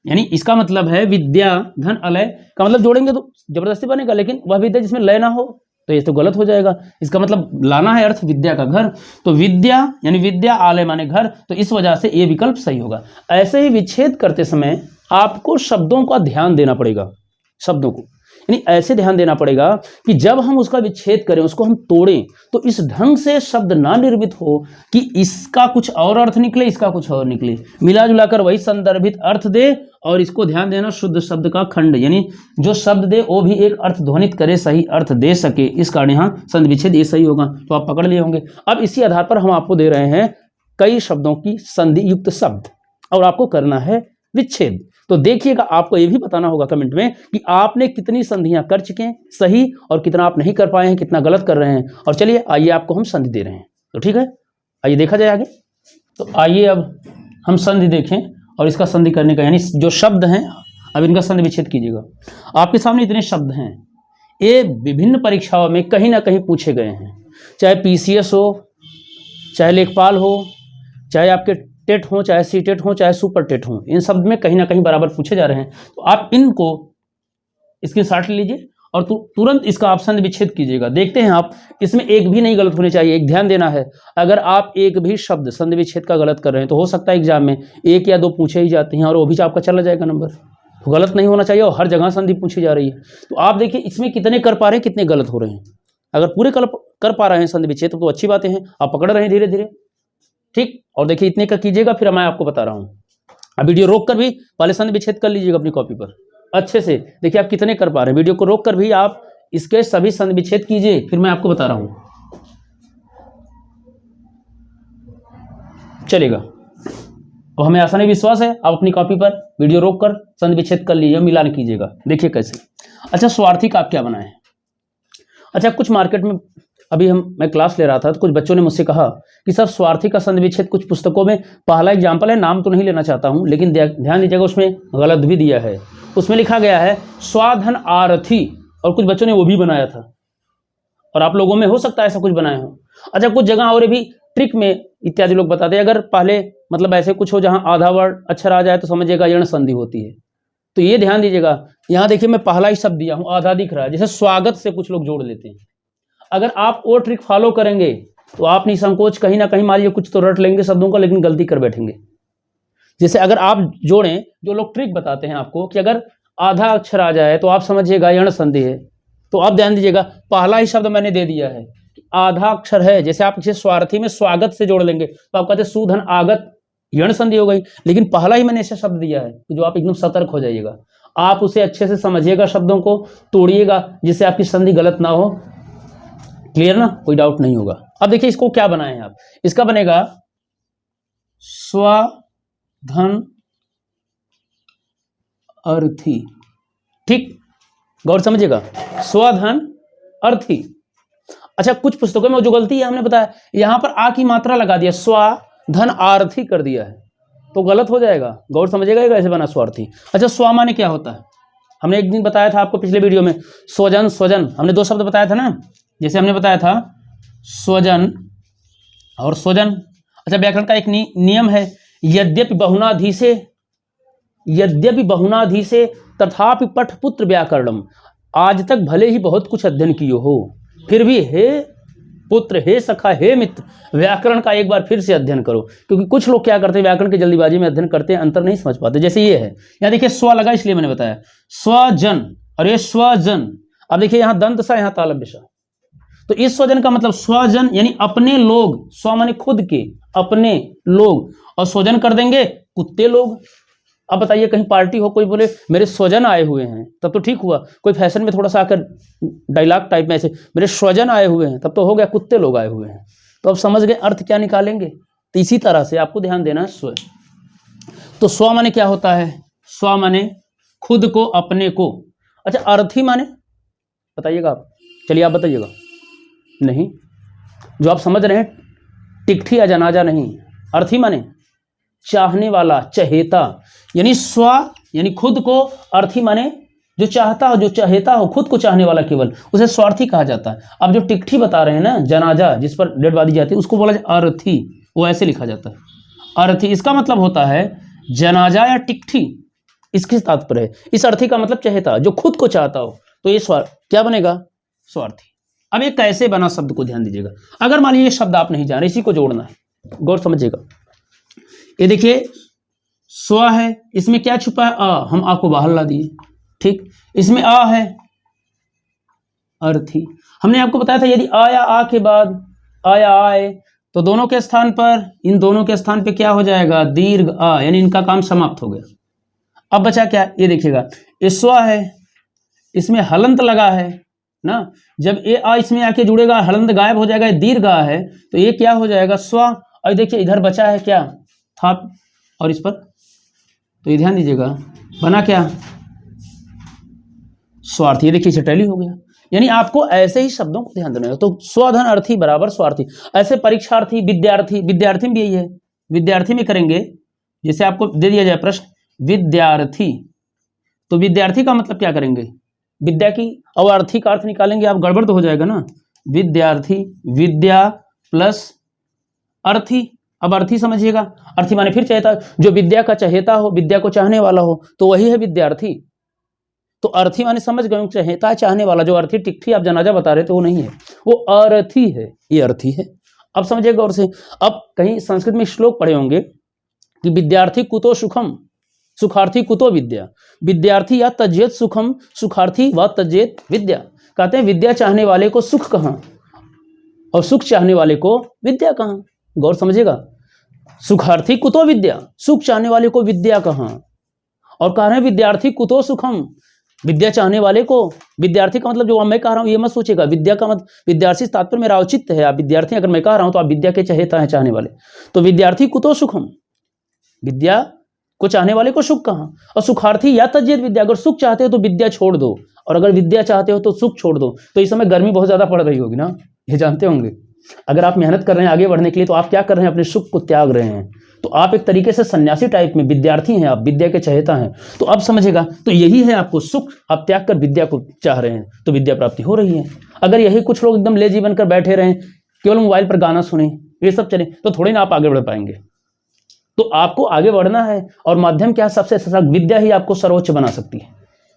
यानी इसका मतलब है विद्या धन अलय का मतलब जोड़ेंगे तो जबरदस्ती बनेगा, लेकिन वह विद्या जिसमें लय ना हो तो ये तो गलत हो जाएगा। इसका मतलब लाना है अर्थ विद्या का घर, तो विद्या यानी विद्या आलय माने घर, तो इस वजह से ये विकल्प सही होगा। ऐसे ही विच्छेद करते समय आपको शब्दों का ध्यान देना पड़ेगा, शब्दों को यानी ऐसे ध्यान देना पड़ेगा कि जब हम उसका विच्छेद करें, उसको हम तोड़ें, तो इस ढंग से शब्द ना निर्मित हो कि इसका कुछ और अर्थ निकले, इसका कुछ और निकले, मिला जुलाकर वही संदर्भित अर्थ दे। और इसको ध्यान देना, शुद्ध शब्द का खंड, यानी जो शब्द दे वो भी एक अर्थ ध्वनित करे, सही अर्थ दे सके, इस कारण यहाँ संधि विच्छेद ये सही होगा। तो आप पकड़ लिए होंगे। अब इसी आधार पर हम आपको दे रहे हैं कई शब्दों की संधि युक्त शब्द, और आपको करना है विच्छेद। तो देखिएगा, आपको ये भी बताना होगा कमेंट में कि आपने कितनी संधियां कर चुके हैं सही, और कितना आप नहीं कर पाए हैं, कितना गलत कर रहे हैं। और चलिए आइए आपको हम संधि दे रहे हैं, तो ठीक है, आइए देखा जाए आगे। तो आइए अब हम संधि देखें, और इसका संधि करने का यानी जो शब्द हैं, अब इनका संधि विच्छेद कीजिएगा। आपके सामने इतने शब्द हैं, ये विभिन्न परीक्षाओं में कहीं ना कहीं पूछे गए हैं, चाहे पीसीएस हो, चाहे लेखपाल हो, चाहे आपके टेट हो, चाहे सी टेट हो, चाहे सुपर टेट हो, इन सब में कहीं ना कहीं बराबर पूछे जा रहे हैं। तो आप इनको स्क्रीनशॉट ले लीजिए और तुरंत इसका आप संधि विच्छेद कीजिएगा। देखते हैं आप, इसमें एक भी नहीं गलत होनी चाहिए। एक ध्यान देना है, अगर आप एक भी शब्द संधि विच्छेद का गलत कर रहे हैं तो हो सकता है एग्जाम में 1 या 2 पूछे ही जाते हैं और वो भी आपका चला जाएगा नंबर। तो गलत नहीं होना चाहिए और हर जगह संधि पूछी जा रही है। तो आप देखिए इसमें कितने कर पा रहे हैं, कितने गलत हो रहे हैं। अगर पूरे कर पा रहे हैं संधि विच्छेद तो अच्छी बातें हैं, आप पकड़ रहे हैं धीरे धीरे, ठीक। और देखिए इतने का कीजिएगा, फिर मैं आपको बता रहा हूँ। अब वीडियो रोक कर भी पहले संधि विच्छेद कर लीजिएगा अपनी कॉपी पर अच्छे से। देखिए आप कितने कर पा रहे हैं, वीडियो को रोक कर भी आप इसके सभी संधि विच्छेद कीजिए, फिर मैं आपको बता रहा हूं। चलेगा। और हमें आसानी विश्वास है, आप अपनी कॉपी पर वीडियो रोक कर संधि विच्छेद कर लीजिए, मिलान कीजिएगा। देखिए कैसे। अच्छा, स्वार्थी का आप क्या बनाए? अच्छा, कुछ मार्केट में अभी मैं क्लास ले रहा था तो कुछ बच्चों ने मुझसे कहा कि सर स्वार्थी का संधि विच्छेद कुछ पुस्तकों में पहला एग्जाम्पल है, नाम तो नहीं लेना चाहता हूं, लेकिन ध्यान दीजिएगा उसमें गलत भी दिया है। उसमें लिखा गया है स्वाधन आरथी, और कुछ बच्चों ने वो भी बनाया था, और आप लोगों में हो सकता है ऐसा कुछ बनाए हो। अच्छा, कुछ जगह और भी ट्रिक में इत्यादि लोग बताते हैं, अगर पहले मतलब ऐसे कुछ हो जहां आधा वर्ड अक्षर आ जाए तो समझिएगा यण संधि होती है। तो ये ध्यान दीजिएगा, यहाँ देखिए मैं पहला ही शब्द दिया हूँ, आधा दिख रहा है, जैसे स्वागत से कुछ लोग जोड़ लेते हैं। अगर आप वो ट्रिक फॉलो करेंगे तो आप निसंकोच कहीं ना कहीं मान लीजिए कुछ तो रट लेंगे शब्दों का, लेकिन गलती कर बैठेंगे। जैसे अगर आप जोड़ें, जो लोग ट्रिक बताते हैं आपको कि अगर आधा अक्षर आ जाए तो आप समझिएगा यण संधि है। तो आप ध्यान दीजिएगा, पहला ही शब्द मैंने दे दिया है, आधा अक्षर है। जैसे आप इसे स्वार्थी में स्वागत से जोड़ लेंगे तो आप कहते हैं सुधन आगत, यण संधि हो गई, लेकिन पहला ही मैंने ऐसा शब्द दिया है कि जो आप एकदम सतर्क हो जाइएगा, आप उसे अच्छे से समझिएगा, शब्दों को तोड़िएगा जिससे आपकी संधि गलत ना हो। क्लियर ना, कोई डाउट नहीं होगा। अब देखिए इसको क्या बनाए हैं आप, इसका बनेगा स्वाधन अर्थी, ठीक, गौर समझिएगा, स्वधन अर्थी। अच्छा, कुछ पुस्तकों में जो गलती है हमने बताया, यहां पर आ की मात्रा लगा दिया, स्वधन आर्थी कर दिया है, तो गलत हो जाएगा, गौर समझिएगा कैसे बना स्वार्थी। अच्छा, स्व माने क्या होता है, हमने एक दिन बताया था आपको पिछले वीडियो में, स्वजन स्वजन, हमने 2 शब्द बताया था ना, जैसे हमने बताया था स्वजन और स्वजन। अच्छा, व्याकरण का एक नियम है, यद्यपि बहुनाधि से तथापि पठपुत्र व्याकरणम, आज तक भले ही बहुत कुछ अध्ययन किए हो, फिर भी हे पुत्र, हे सखा, हे मित्र, व्याकरण का एक बार फिर से अध्ययन करो। क्योंकि कुछ लोग क्या करते हैं, व्याकरण की जल्दीबाजी में अध्ययन करते हैं, अंतर नहीं समझ पाते। जैसे ये है, यहाँ देखिए स्व लगा इसलिए मैंने बताया स्वजन, और ये स्वजन। अब देखिए यहाँ दंत सा, यहाँ तालव्य सा, तो इस स्वजन का मतलब स्वजन यानी अपने लोग, स्व माने खुद के, अपने लोग, और स्वजन कर देंगे कुत्ते लोग। अब बताइए कहीं पार्टी हो, कोई बोले मेरे स्वजन आए हुए हैं, तब तो ठीक हुआ। कोई फैशन में थोड़ा सा आकर डायलॉग टाइप में ऐसे मेरे स्वजन आए हुए हैं, तब तो हो गया कुत्ते लोग आए हुए हैं। तो अब समझ गए अर्थ क्या निकालेंगे। तो इसी तरह से आपको ध्यान देना है स्व। तो स्व माने क्या होता है, स्व माने खुद को, अपने को। अच्छा, अर्थी माने बताइएगा आप, चलिए आप बताइएगा। नहीं, जो आप समझ रहे हैं टिकठी या जनाजा नहीं, अर्थी माने चाहने वाला, चहेता, यानी स्व यानी खुद को, अर्थी माने जो चाहता हो, जो चाहेता हो, खुद को चाहने वाला केवल, उसे स्वार्थी कहा जाता है। अब जो टिकठी बता रहे हैं ना, जनाजा जिस पर डेड बॉडी जाती है, उसको बोला जाए अर्थी, वो ऐसे लिखा जाता है अर्थी। इसका मतलब होता है जनाजा या टिकठी, इसके तात्पर्य है। इस अर्थी का मतलब चहेता, जो खुद को चाहता हो, तो ये क्या बनेगा, स्वार्थी। अब ये कैसे बना शब्द को ध्यान दीजिएगा। अगर मान लीजिए ये शब्द आप नहीं जान रहे, इसी को जोड़ना है, गौर समझिएगा। ये देखिए स्व है, इसमें क्या छुपा है, आ, हम आ को बाहर ला दिए, ठीक। इसमें आ है अर्थी। हमने आपको बताया था यदि आ या आ के बाद आया आए तो दोनों के स्थान पर, इन दोनों के स्थान पे क्या हो जाएगा, दीर्घ आ, यानी इनका काम समाप्त हो गया। अब बचा क्या, ये देखिएगा, ये स्व है, इसमें हलंत लगा है ना, जब ये आ इसमें आके जुड़ेगा, हलंत गायब हो जाएगा, दीर्घ आ है, तो ये क्या हो जाएगा, स्व। और देखिए इधर बचा है क्या, था, और इस पर, तो ये ध्यान दीजिएगा बना क्या, स्वार्थी। ये देखिए इसे टैली हो गया। यानी आपको ऐसे ही शब्दों को ध्यान देना है। तो स्वधन अर्थी बराबर स्वार्थी। ऐसे परीक्षार्थी, विद्यार्थी, विद्यार्थी में भी यही है, विद्यार्थी में करेंगे, जैसे आपको दे दिया जाए प्रश्न विद्यार्थी, तो विद्यार्थी का मतलब क्या करेंगे, विद्या की, और अर्थी का अर्थ निकालेंगे आप, गड़बड़ तो हो जाएगा ना। विद्यार्थी, विद्या प्लस अर्थी, अब अर्थी समझिएगा, अर्थी माने फिर चहेता, जो विद्या का चहेता हो, विद्या को चाहने वाला हो, तो वही है विद्यार्थी। तो अर्थी माने समझ गए, चहेता है चाहने वाला, जो अर्थी टिकठी आप जनाजा बता रहे थे वो नहीं है, वो अर्थी है, ये अर्थी है। अब समझिएगा गौर से, अब कहीं संस्कृत में श्लोक पढ़े होंगे कि विद्यार्थी कुतो सुखम सुखार्थी कुतो विद्या, विद्यार्थी या तजेत सुखम सुखार्थी व तजेत विद्या। कहते हैं विद्या चाहने वाले को सुख कहाँ और सुख चाहने वाले को विद्या कहाँ। गौर समझिएगा, सुखार्थी कुतो विद्या, सुख चाहने वाले को विद्या कहाँ, और कह रहे हैं विद्यार्थी कुतो सुखम, विद्या चाहने वाले को, विद्यार्थी का मतलब जो मैं कह रहा हूं ये मत सोचेगा, विद्या का मतलब विद्यार्थी तात्पर्य मेरा औचित्य है, आप विद्यार्थी अगर मैं कह रहा हूं तो आप विद्या के चहेता है चाहने वाले, तो विद्यार्थी कुतो सुखम, विद्या को चाहने वाले को सुख कहाँ, और सुखार्थी या तज्जित विद्या, अगर सुख चाहते हो तो विद्या छोड़ दो, और अगर विद्या चाहते हो तो सुख छोड़ दो। तो इस समय गर्मी बहुत ज्यादा पड़ रही होगी ना, ये जानते होंगे। अगर आप मेहनत कर रहे हैं आगे बढ़ने के लिए तो आप क्या कर रहे हैं, अपने सुख को त्याग रहे हैं, तो आप एक तरीके से सन्यासी टाइप में विद्यार्थी हैं, आप विद्या के चहेता हैं। तो अब समझेगा, तो यही है आपको सुख, आप त्याग कर विद्या को चाह रहे हैं तो विद्या प्राप्ति हो रही है। अगर यही कुछ लोग एकदम लेजी बनकर बैठे रहें, केवल मोबाइल पर गाना सुने, ये सब चले, तो थोड़ी ना आप आगे बढ़ पाएंगे। तो आपको आगे बढ़ना है, और माध्यम क्या, सबसे सशक्त विद्या ही आपको सर्वोच्च बना सकती है।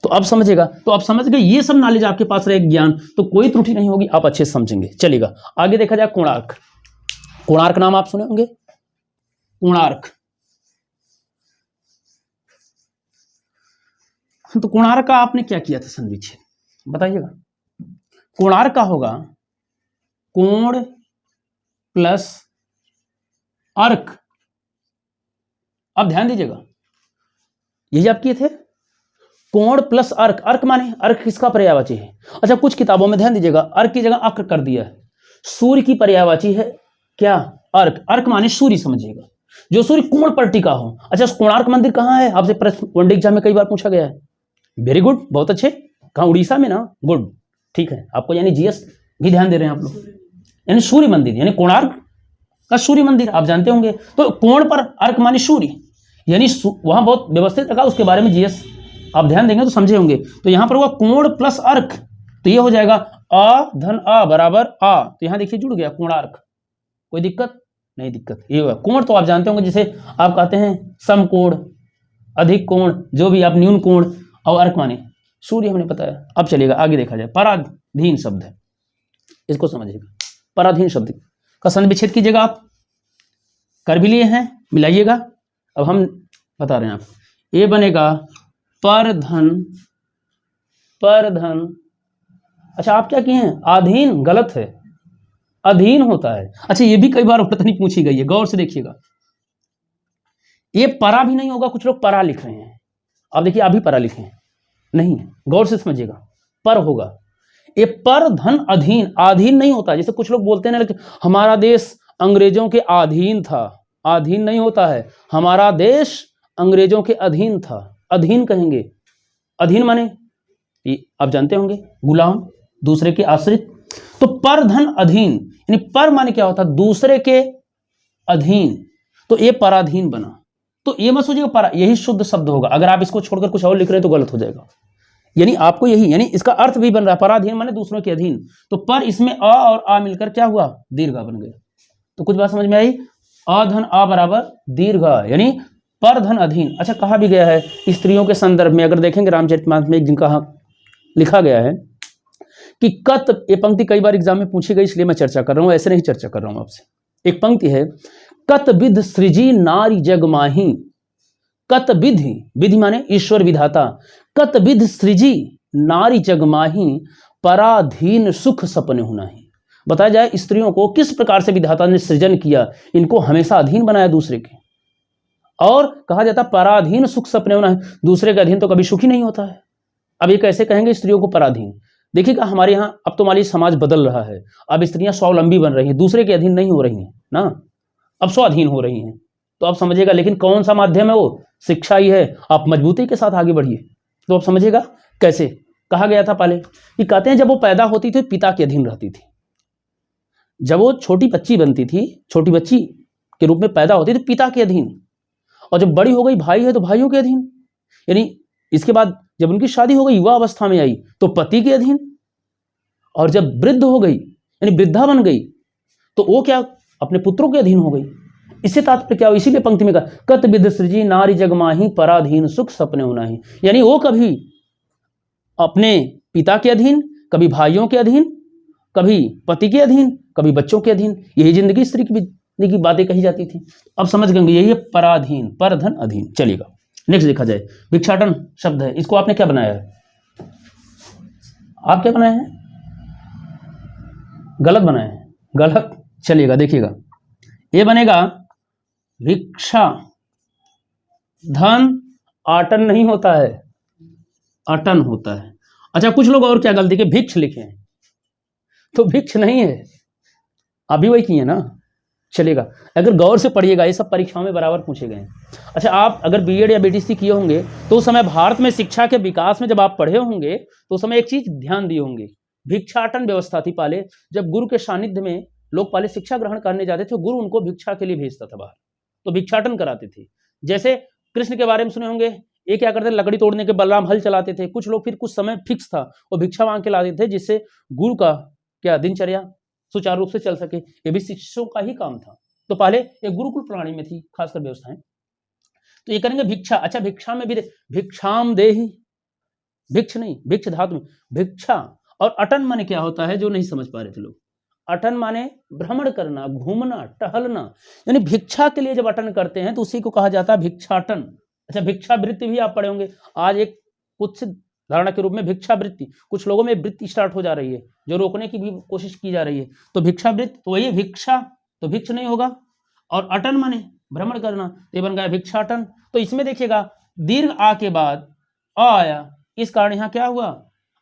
तो अब समझेगा, तो आप समझ गए, ये सब नॉलेज आपके पास रहे, ज्ञान, तो कोई त्रुटि नहीं होगी, आप अच्छे से समझेंगे। चलेगा आगे देखा जाए, कोणार्क। कोणार्क नाम आप सुने होंगे, कोणार्क। तो कोणार्क का आपने क्या किया था संविच्छेद, बताइएगा। कोणार्क का होगा कोण प्लस अर्क। अब ध्यान दीजिएगा, यही आप किए थे, कोण प्लस अर्क। अर्क माने, अर्क किसका पर्यायवाची है? अच्छा, कुछ किताबों में ध्यान दीजिएगा अर्क की जगह अक्र कर दिया है। सूर्य की पर्यायवाची है क्या? अर्क। अर्क माने सूर्य समझिएगा, जो सूर्य कोण पर टिका हो। अच्छा, कोणार्क मंदिर कहाँ है? आपसे प्रश्न वन डे एग्जाम में कई बार पूछा गया है। वेरी गुड, बहुत अच्छे। कहाँ? उड़ीसा में ना, गुड, ठीक है। आपको यानी जीएस भी ध्यान दे रहे हैं आप लोग। यानी सूर्य मंदिर, यानी कोणार्क का सूर्य मंदिर आप जानते होंगे। तो कोण पर अर्क माने सूर्य, यानी वहां बहुत व्यवस्थित रखा, उसके बारे में जीएस आप ध्यान देंगे तो समझे होंगे। तो यहां पर हुआ कोण प्लस अर्क, तो ये हो जाएगा अ धन अ बराबर आ। तो यहां देखिए जुड़ गया कोणार्क, कोई दिक्कत नहीं? दिक्कत ये हुआ। कोण तो आप जानते होंगे, जिसे आप कहते हैं समकोण, अधिक कोण, जो भी आप, न्यून कोण, और अर्क माने सूर्य, हमने बताया। अब चलिएगा आगे देखा जाए, पराधीन शब्द है, इसको समझिएगा। पराधीन शब्द का संधि विच्छेद कीजिएगा, आप कर भी लिए हैं, मिलाइएगा। अब हम बता रहे हैं, आप ये बनेगा परधन, परधन। अच्छा, आप क्या किए हैं? अधीन, गलत है, अधीन होता है। अच्छा, ये भी कई बार उल्टनी पूछी गई है, गौर से देखिएगा। ये परा भी नहीं होगा, कुछ लोग परा लिख रहे हैं। अब देखिए, अभी परा लिखे हैं, नहीं, गौर से समझिएगा, पर होगा। ये पर धन अधीन, अधीन नहीं होता। जैसे कुछ लोग बोलते हैं ना, हमारा देश अंग्रेजों के अधीन था, अधीन नहीं होता है, हमारा देश अंग्रेजों के अधीन था, अधीन कहेंगे। अधीन माने आप जानते होंगे, गुलाम, दूसरे के आश्रित। तो पर धन अधीन, यानी पर माने क्या होता है? दूसरे के अधीन, तो ये पराधीन बना। तो ये मत सोचिएगा परा, यही शुद्ध शब्द होगा। अगर आप इसको छोड़कर कुछ और लिख रहे हैं तो गलत हो जाएगा। यानी आपको यही, यानी इसका अर्थ भी बन रहा है, पराधीन माने दूसरों के अधीन। तो पर इसमें अ और आ मिलकर क्या हुआ? दीर्घा बन गया। तो कुछ बात समझ में आई? अधन आ बराबर दीर्घा, यानी पर धन अधीन। अच्छा, कहा भी गया है स्त्रियों के संदर्भ में, अगर देखेंगे रामचरितमानस में एक दिन कहा लिखा गया है कि कत, ये पंक्ति कई बार एग्जाम में पूछी गई, इसलिए मैं चर्चा कर रहा हूं, ऐसे नहीं चर्चा कर रहा हूं आपसे। एक पंक्ति है, कत विध सृजी नारी जगमाही। कत विधि, विधि माने ईश्वर विधाता। कत विध सृजी नारी जगमाही, पराधीन सुख सपने हुनाही। बताया जाए स्त्रियों को किस प्रकार से विधाता ने सृजन किया, इनको हमेशा अधीन बनाया दूसरे के। और कहा जाता पराधीन सुख सपने होना है, दूसरे का अधीन तो कभी सुखी नहीं होता है। अब ये कैसे कहेंगे स्त्रियों को पराधीन? देखिएगा, हमारे यहाँ अब तो मान लीजिए समाज बदल रहा है, अब स्त्रियां स्वावलंबी बन रही हैं, दूसरे के अधीन नहीं हो रही हैं ना, अब स्वाधीन हो रही हैं। तो आप समझिएगा, लेकिन कौन सा माध्यम है वो? शिक्षा ही है। आप मजबूती के साथ आगे बढ़िए। तो आप समझिएगा कैसे कहा गया था पहले, कि कहते हैं जब वो पैदा होती थी पिता के अधीन रहती थी। जब वो छोटी बच्ची बनती थी, छोटी बच्ची के रूप में पैदा होती थी पिता के अधीन, और जब बड़ी हो गई, भाई है तो भाइयों के अधीन। यानी इसके बाद जब उनकी शादी हो गई, युवा अवस्था में आई, तो पति के अधीन। और जब वृद्ध हो गई, यानी वृद्धा बन गई, तो वो क्या अपने पुत्रों के अधीन हो गई। इससे तात्पर्य क्या हो, इसीलिए पंक्ति में कहा कत विद सृजी नारी जगमाही पराधीन सुख सपने उनाही, यानी वो कभी अपने पिता के अधीन, कभी भाइयों के अधीन, कभी पति के अधीन, कभी बच्चों के अधीन, यही जिंदगी स्त्री की बातें कही जाती थी। अब समझ गए यही है पराधीन, पर धन अधीन। चलेगा नेक्स्ट देखा जाए, भिक्षाटन शब्द है, इसको आपने क्या बनाया है, आप क्या बनाए हैं, गलत बनाए हैं, गलत। चलिएगा देखिएगा, ये बनेगा भिक्षा धन, आटन नहीं होता है, अटन होता है। अच्छा कुछ लोग और क्या गलती के भिक्ष लिखे हैं, तो भिक्ष नहीं है, अभी वही किए ना। चलेगा, अगर गौर से पढ़िएगा ये सब परीक्षाओं में बराबर पूछे गए हैं। अच्छा आप अगर बीएड या बीटीसी किए होंगे तो उस समय भारत में शिक्षा के विकास में जब आप पढ़े होंगे तो उस समय एक चीज ध्यान दिए होंगे, भिक्षाटन व्यवस्था थी पहले। जब गुरु के सानिध्य में लोग पहले शिक्षा ग्रहण करने जाते थे, गुरु उनको भिक्षा के लिए भेजता था बाहर, तो भिक्षाटन कराते थे। जैसे कृष्ण के बारे में सुने होंगे, ये क्या करते थे, लकड़ी तोड़ने के बलराम हल चलाते थे। कुछ लोग फिर कुछ समय फिक्स था वो भिक्षा मांग के लाते थे, जिससे गुरु का क्या दिनचर्या सुचारू रूप से चल सके। ये भी शिष्यों का ही काम था। तो पहले एक गुरुकुल प्रणाली में थी खासकर व्यवस्थाएं। तो ये करेंगे भिक्षा। अच्छा भिक्षा में भी भिक्षाम देहि, भिक्ष नहीं, भिक्ष धातु में भिक्षा। और अटन माने क्या होता है, जो नहीं समझ पा रहे थे लोग, अटन माने भ्रमण करना, घूमना, टहलना, यानी भिक्षा के लिए जब अटन करते हैं तो उसी को कहा जाता है भिक्षाटन। अच्छा भिक्षावृत्ति भी आप पढ़े होंगे, आज एक कुछ धारणा के रूप में भिक्षावृत्ति, कुछ लोगों में वृत्ति स्टार्ट हो जा रही है जो रोकने की भी कोशिश की जा रही है। तो भिक्षावृत्ति तो वही भिक्षा, तो भिक्ष नहीं होगा। और अटन माने भ्रमण करना, तो बन गया भिक्षाटन। तो इसमें देखिएगा दीर्घ आ के बाद अ आया, इस कारण यहाँ क्या हुआ,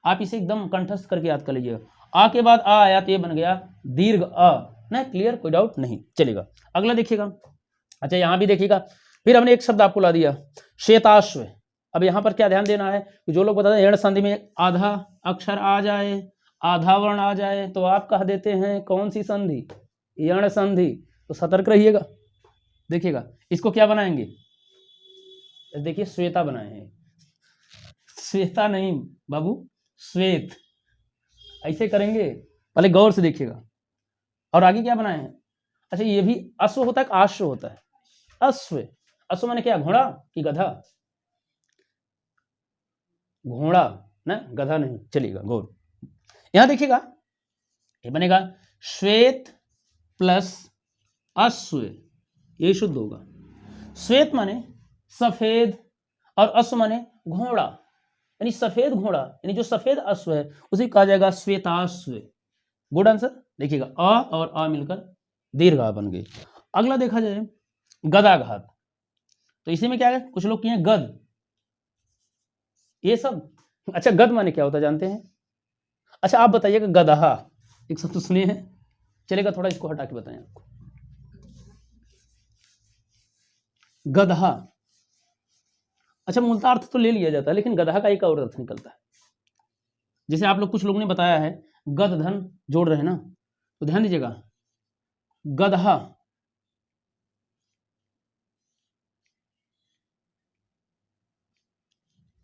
आप इसे एकदम कंठस्थ करके याद कर लीजिएगा, आ के बाद आ आया तो ये बन गया दीर्घ अ। ना क्लियर, कोई डाउट नहीं। चलेगा अगला देखिएगा। अच्छा यहां भी देखिएगा, फिर हमने एक शब्द आपको ला दिया श्वेताश्व। अब यहां पर क्या ध्यान देना है कि जो लोग बताते हैं यण संधि में आधा अक्षर आ जाए, आधा वर्ण आ जाए, तो आप कह देते हैं कौन सी संधि, यण संधि। तो सतर्क रहिएगा। देखिएगा इसको क्या बनाएंगे, देखिए श्वेता बनाए हैं, श्वेता नहीं बाबू, श्वेत, ऐसे करेंगे, पहले गौर से देखिएगा। और आगे क्या बनाए हैं, अच्छा ये भी अश्व होता है, आश्व होता है, अश्व। अश्व माने क्या, घोड़ा कि गधा, घोड़ा ना, गधा नहीं। चलिएगा गौर, यहां देखिएगा ये बनेगा श्वेत प्लस अश्व, ये शुद्ध होगा। श्वेत माने सफेद और अश्व माने घोड़ा, यानी सफेद घोड़ा, यानी जो सफेद अश्व है उसे कहा जाएगा श्वेताश्व। Good answer. देखिएगा अ और आ मिलकर दीर्घ आ बन गई। अगला देखा जाए गदाघात, तो इसी में क्या है, कुछ लोग किए गद, ये सब। अच्छा गद माने क्या होता है जानते हैं, अच्छा आप बताइएगा गदहा, एक शब्द तो सुनिए हैं, चलेगा थोड़ा इसको हटा के बताएं आपको। गदहा, अच्छा मूलतः अर्थ तो ले लिया जाता है, लेकिन गदहा का एक और अर्थ निकलता है। जैसे आप लोग कुछ लोगों ने बताया है गद धन जोड़ रहे हैं ना, तो ध्यान दीजिएगा गदहा,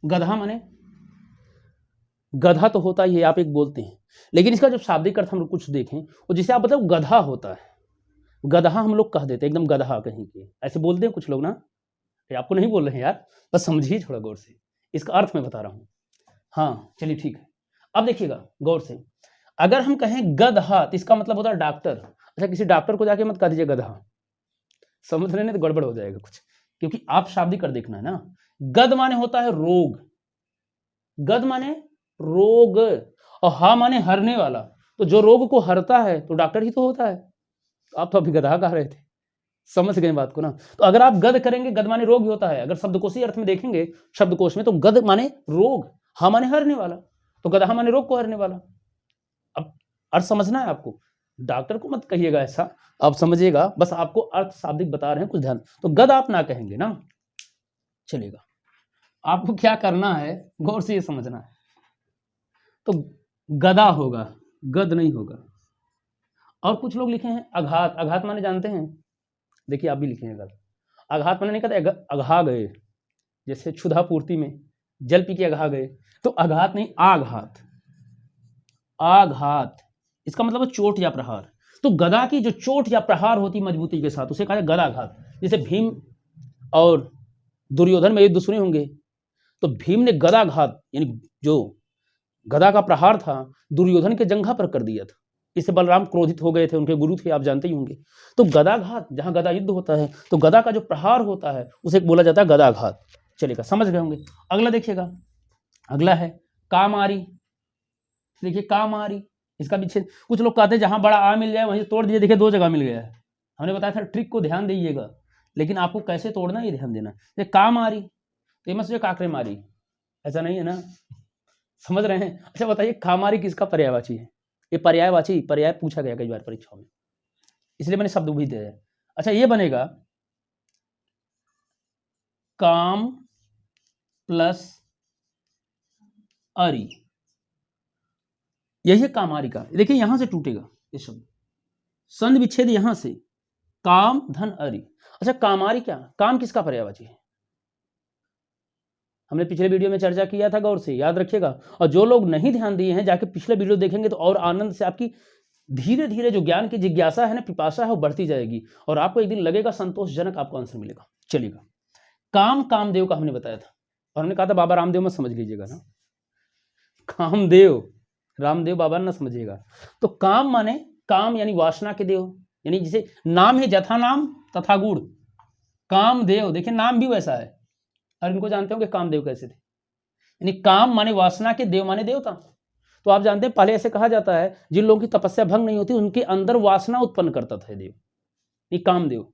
गधा माने गधा तो होता ही है, आप एक बोलते हैं, लेकिन इसका जब शाब्दिक अर्थ हम लोग कुछ देखें, और जिसे आप बताओ गधा होता है, गधा हम लोग कह देते हैं एकदम गधा कहीं के, ऐसे बोलते हैं कुछ लोग ना, आपको नहीं बोल रहे हैं यार, बस समझिए थोड़ा गौर से, इसका अर्थ मैं बता रहा हूं। हाँ चलिए ठीक है, अब देखिएगा गौर से, अगर हम कहें गधा तो इसका मतलब होता है डॉक्टर। अच्छा किसी डॉक्टर को जाके मत कह दीजिए गधा, समझ रहे नहीं तो गड़बड़ हो जाएगा कुछ, क्योंकि आप शाब्दिक कर देखना है ना। गद माने होता है रोग, गद माने रोग, और हा माने हरने वाला, तो जो रोग को हरता है तो डॉक्टर ही तो होता है। आप तो अभी गधा कह रहे थे, समझ गए बात को ना। तो अगर आप गद करेंगे, गद माने रोग ही होता है, अगर शब्दकोशी अर्थ में देखेंगे शब्दकोश में, तो गद माने रोग, हा माने हरने वाला, तो गधा माने रोग को हरने वाला। अब अर्थ समझना है आपको, डॉक्टर को मत कहिएगा ऐसा, आप समझिएगा, बस आपको अर्थ शाब्दिक बता रहे हैं, कुछ ध्यान। तो गद आप ना कहेंगे ना। चलेगा, आपको क्या करना है, गौर से ये समझना है, तो गदा होगा, गद नहीं होगा। और कुछ लोग लिखे हैं अघात, अघात माने जानते हैं, देखिए आप भी लिखे हैं गद, अघात माने नहीं कहते अघा गए, जैसे क्षुधा पूर्ति में जल पी के अघा गए, तो अघात नहीं आघात, आघात इसका मतलब है चोट या प्रहार। तो गदा की जो चोट या प्रहार होती मजबूती के साथ उसे कहा जाए गदाघात। जैसे भीम और दुर्योधन में युद्ध सुने होंगे, तो भीम ने गदाघात यानी जो गदा का प्रहार था दुर्योधन के जंघा पर कर दिया था। इससे बलराम क्रोधित हो गए थे, उनके गुरु थे, आप जानते ही होंगे। तो गदाघात, जहां गदा युद्ध होता है तो गदा का जो प्रहार होता है उसे बोला जाता है गदाघात। चलेगा, समझ गए होंगे। अगला देखिएगा, अगला है कामारी। देखिए कामारी, इसका विच्छेद। कुछ लोग कहते हैं जहां बड़ा आ मिल जाए वहीं तोड़ दीजिए। देखिए 2 जगह मिल गया है। हमने बताया था ट्रिक को ध्यान दीजिएगा, लेकिन आपको कैसे तोड़ना ये ध्यान देना। ये कामारी तो ये मत सोचिए काकरे मारी, ऐसा नहीं है ना, समझ रहे हैं। अच्छा बताइए कामारी किसका पर्यायवाची है? ये पर्यायवाची, पर्याय पूछा गया कई बार परीक्षाओं में, इसलिए मैंने शब्द भी दिया है। अच्छा ये बनेगा काम प्लस अरी, यही है कामारी का। देखिए यहां से टूटेगा ये शब्द, संधि विच्छेद यहां से, काम धन अरी। अच्छा कामारी क्या, काम किसका पर्यायवाची है? हमने पिछले वीडियो में चर्चा किया था, गौर से याद रखिएगा। और जो लोग नहीं ध्यान दिए हैं जाके पिछले वीडियो देखेंगे तो और आनंद से आपकी धीरे धीरे जो ज्ञान की जिज्ञासा है ना, पिपासा है, वो बढ़ती जाएगी और आपको एक दिन लगेगा संतोषजनक आपको आंसर मिलेगा। चलिएगा, काम कामदेव का हमने बताया था और हमने कहा था बाबा रामदेव मत समझ लीजिएगा ना, कामदेव, रामदेव बाबा ना समझिएगा। तो काम माने काम यानी वासना के देव, यानी जिसे नाम है जथा नाम तथा गुण, कामदेव। देखिए नाम भी वैसा है, और इनको जानते हो कि कामदेव कैसे थे। यानी काम माने वासना के, देव माने देवता। तो आप जानते हैं पहले ऐसे कहा जाता है जिन लोगों की तपस्या भंग नहीं होती उनके अंदर वासना उत्पन्न करता था देव, ये कामदेव।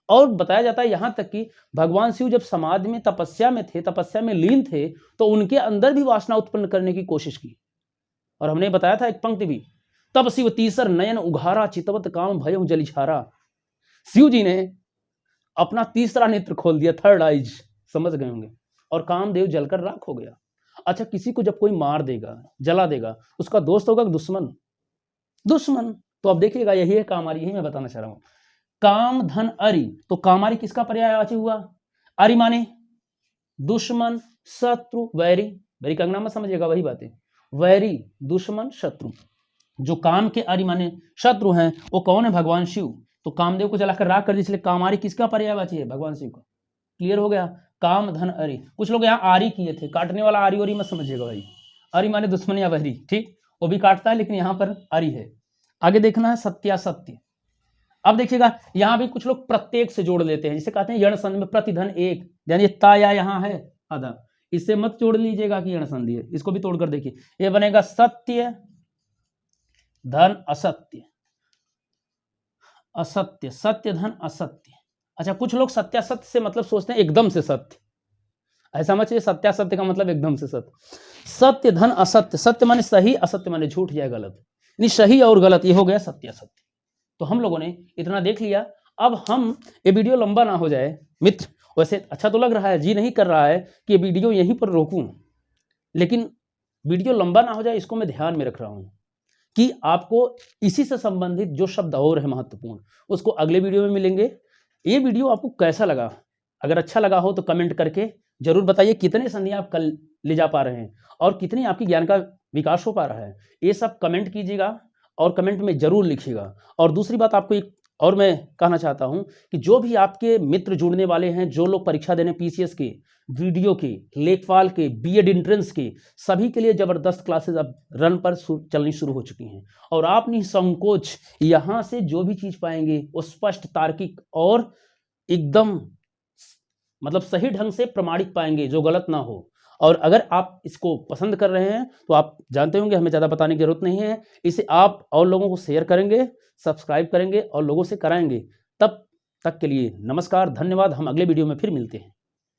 और बताया जाता है यहां तक कि भगवान शिव जब समाधि में तपस्या में थे, तपस्या में लीन थे, तो उनके अंदर भी वासना उत्पन्न करने की कोशिश की। और हमने बताया था एक पंक्ति भी, तब शिव तीसर नयन उघारा चितवत काम भयउ जलिछारा। शिव जी ने अपना तीसरा नेत्र खोल दिया, थर्ड आइज, समझ गए होंगे, और कामदेव जलकर राख हो गया। अच्छा किसी को जब कोई मार देगा, जला देगा, उसका दोस्त होगा कि दुश्मन? दुश्मन। तो अब देखिएगा यही है कामारी, यही मैं बताना चाह रहा हूं। काम धन अरि, तो कामारी किसका पर्यायवाची हुआ? अरि माने दुश्मन, शत्रु, वैरी। वैरी का नाम समझिएगा, वही बात है, वैरी, दुश्मन, शत्रु। जो काम के अरि माने शत्रु हैं वो कौन है? भगवान शिव। तो कामदेव को जलाकर राख कर दी, इसलिए कामारी किसका पर्यायवाची है? भगवान शिव का। क्लियर हो गया, काम धन अरि। कुछ लोग यहाँ आरी किए थे, काटने वाला आरी ओरी मत समझिएगा भाई, अरि माने दुश्मन या वैरी, ठीक, वो भी काटता है लेकिन यहाँ पर अरि है। आगे देखना है सत्यासत्य। अब देखिएगा यहां भी कुछ लोग प्रत्येक से जोड़ लेते हैं, जिसे कहते हैं यण संधि में प्रतिधन एक, यानी ताया यहां है आधा, इससे मत जोड़ लीजिएगा कि यण संधि है, इसको भी तोड़कर देखिए, ये बनेगा सत्य धन असत्य, असत्य, सत्य धन असत्य। अच्छा कुछ लोग सत्यासत्य से मतलब सोचते हैं एकदम से सत्य, ऐसा मत समझिए, सत्यासत्य का मतलब एकदम से सत्य। सत्य धन असत्य, सत्य माने सही, असत्य माने झूठ या गलत, यानी सही और गलत, ये हो गया सत्यासत्य। तो हम लोगों ने इतना देख लिया। अब हम, ये वीडियो लंबा ना हो जाए मित्र, वैसे अच्छा तो लग रहा है, जी नहीं कर रहा है कि ये वीडियो यहीं पर रोकूं, लेकिन वीडियो लंबा ना हो जाए इसको मैं ध्यान में रख रहा हूं कि आपको इसी से संबंधित जो शब्द और है महत्वपूर्ण उसको अगले वीडियो में मिलेंगे। ये वीडियो आपको कैसा लगा? अगर अच्छा लगा हो तो कमेंट करके जरूर बताइए कितने संधि आप कल ले जा पा रहे हैं और कितनी आपकी ज्ञान का विकास हो पा रहा है, ये सब कमेंट कीजिएगा और कमेंट में जरूर लिखिएगा। और दूसरी बात आपको एक और मैं कहना चाहता हूं कि जो भी आपके मित्र जुड़ने वाले हैं, जो लोग परीक्षा देने पीसीएस के, वीडियो के, लेखपाल के, बीएड एंट्रेंस के, सभी के लिए जबरदस्त क्लासेस अब रन पर चलनी शुरू हो चुकी हैं। और आप निसंकोच यहाँ से जो भी चीज पाएंगे वो स्पष्ट, तार्किक और एकदम मतलब सही ढंग से प्रमाणित पाएंगे, जो गलत ना हो। और अगर आप इसको पसंद कर रहे हैं तो आप जानते होंगे हमें ज़्यादा बताने की जरूरत नहीं है, इसे आप और लोगों को शेयर करेंगे, सब्सक्राइब करेंगे और लोगों से कराएंगे। तब तक के लिए नमस्कार, धन्यवाद। हम अगले वीडियो में फिर मिलते हैं।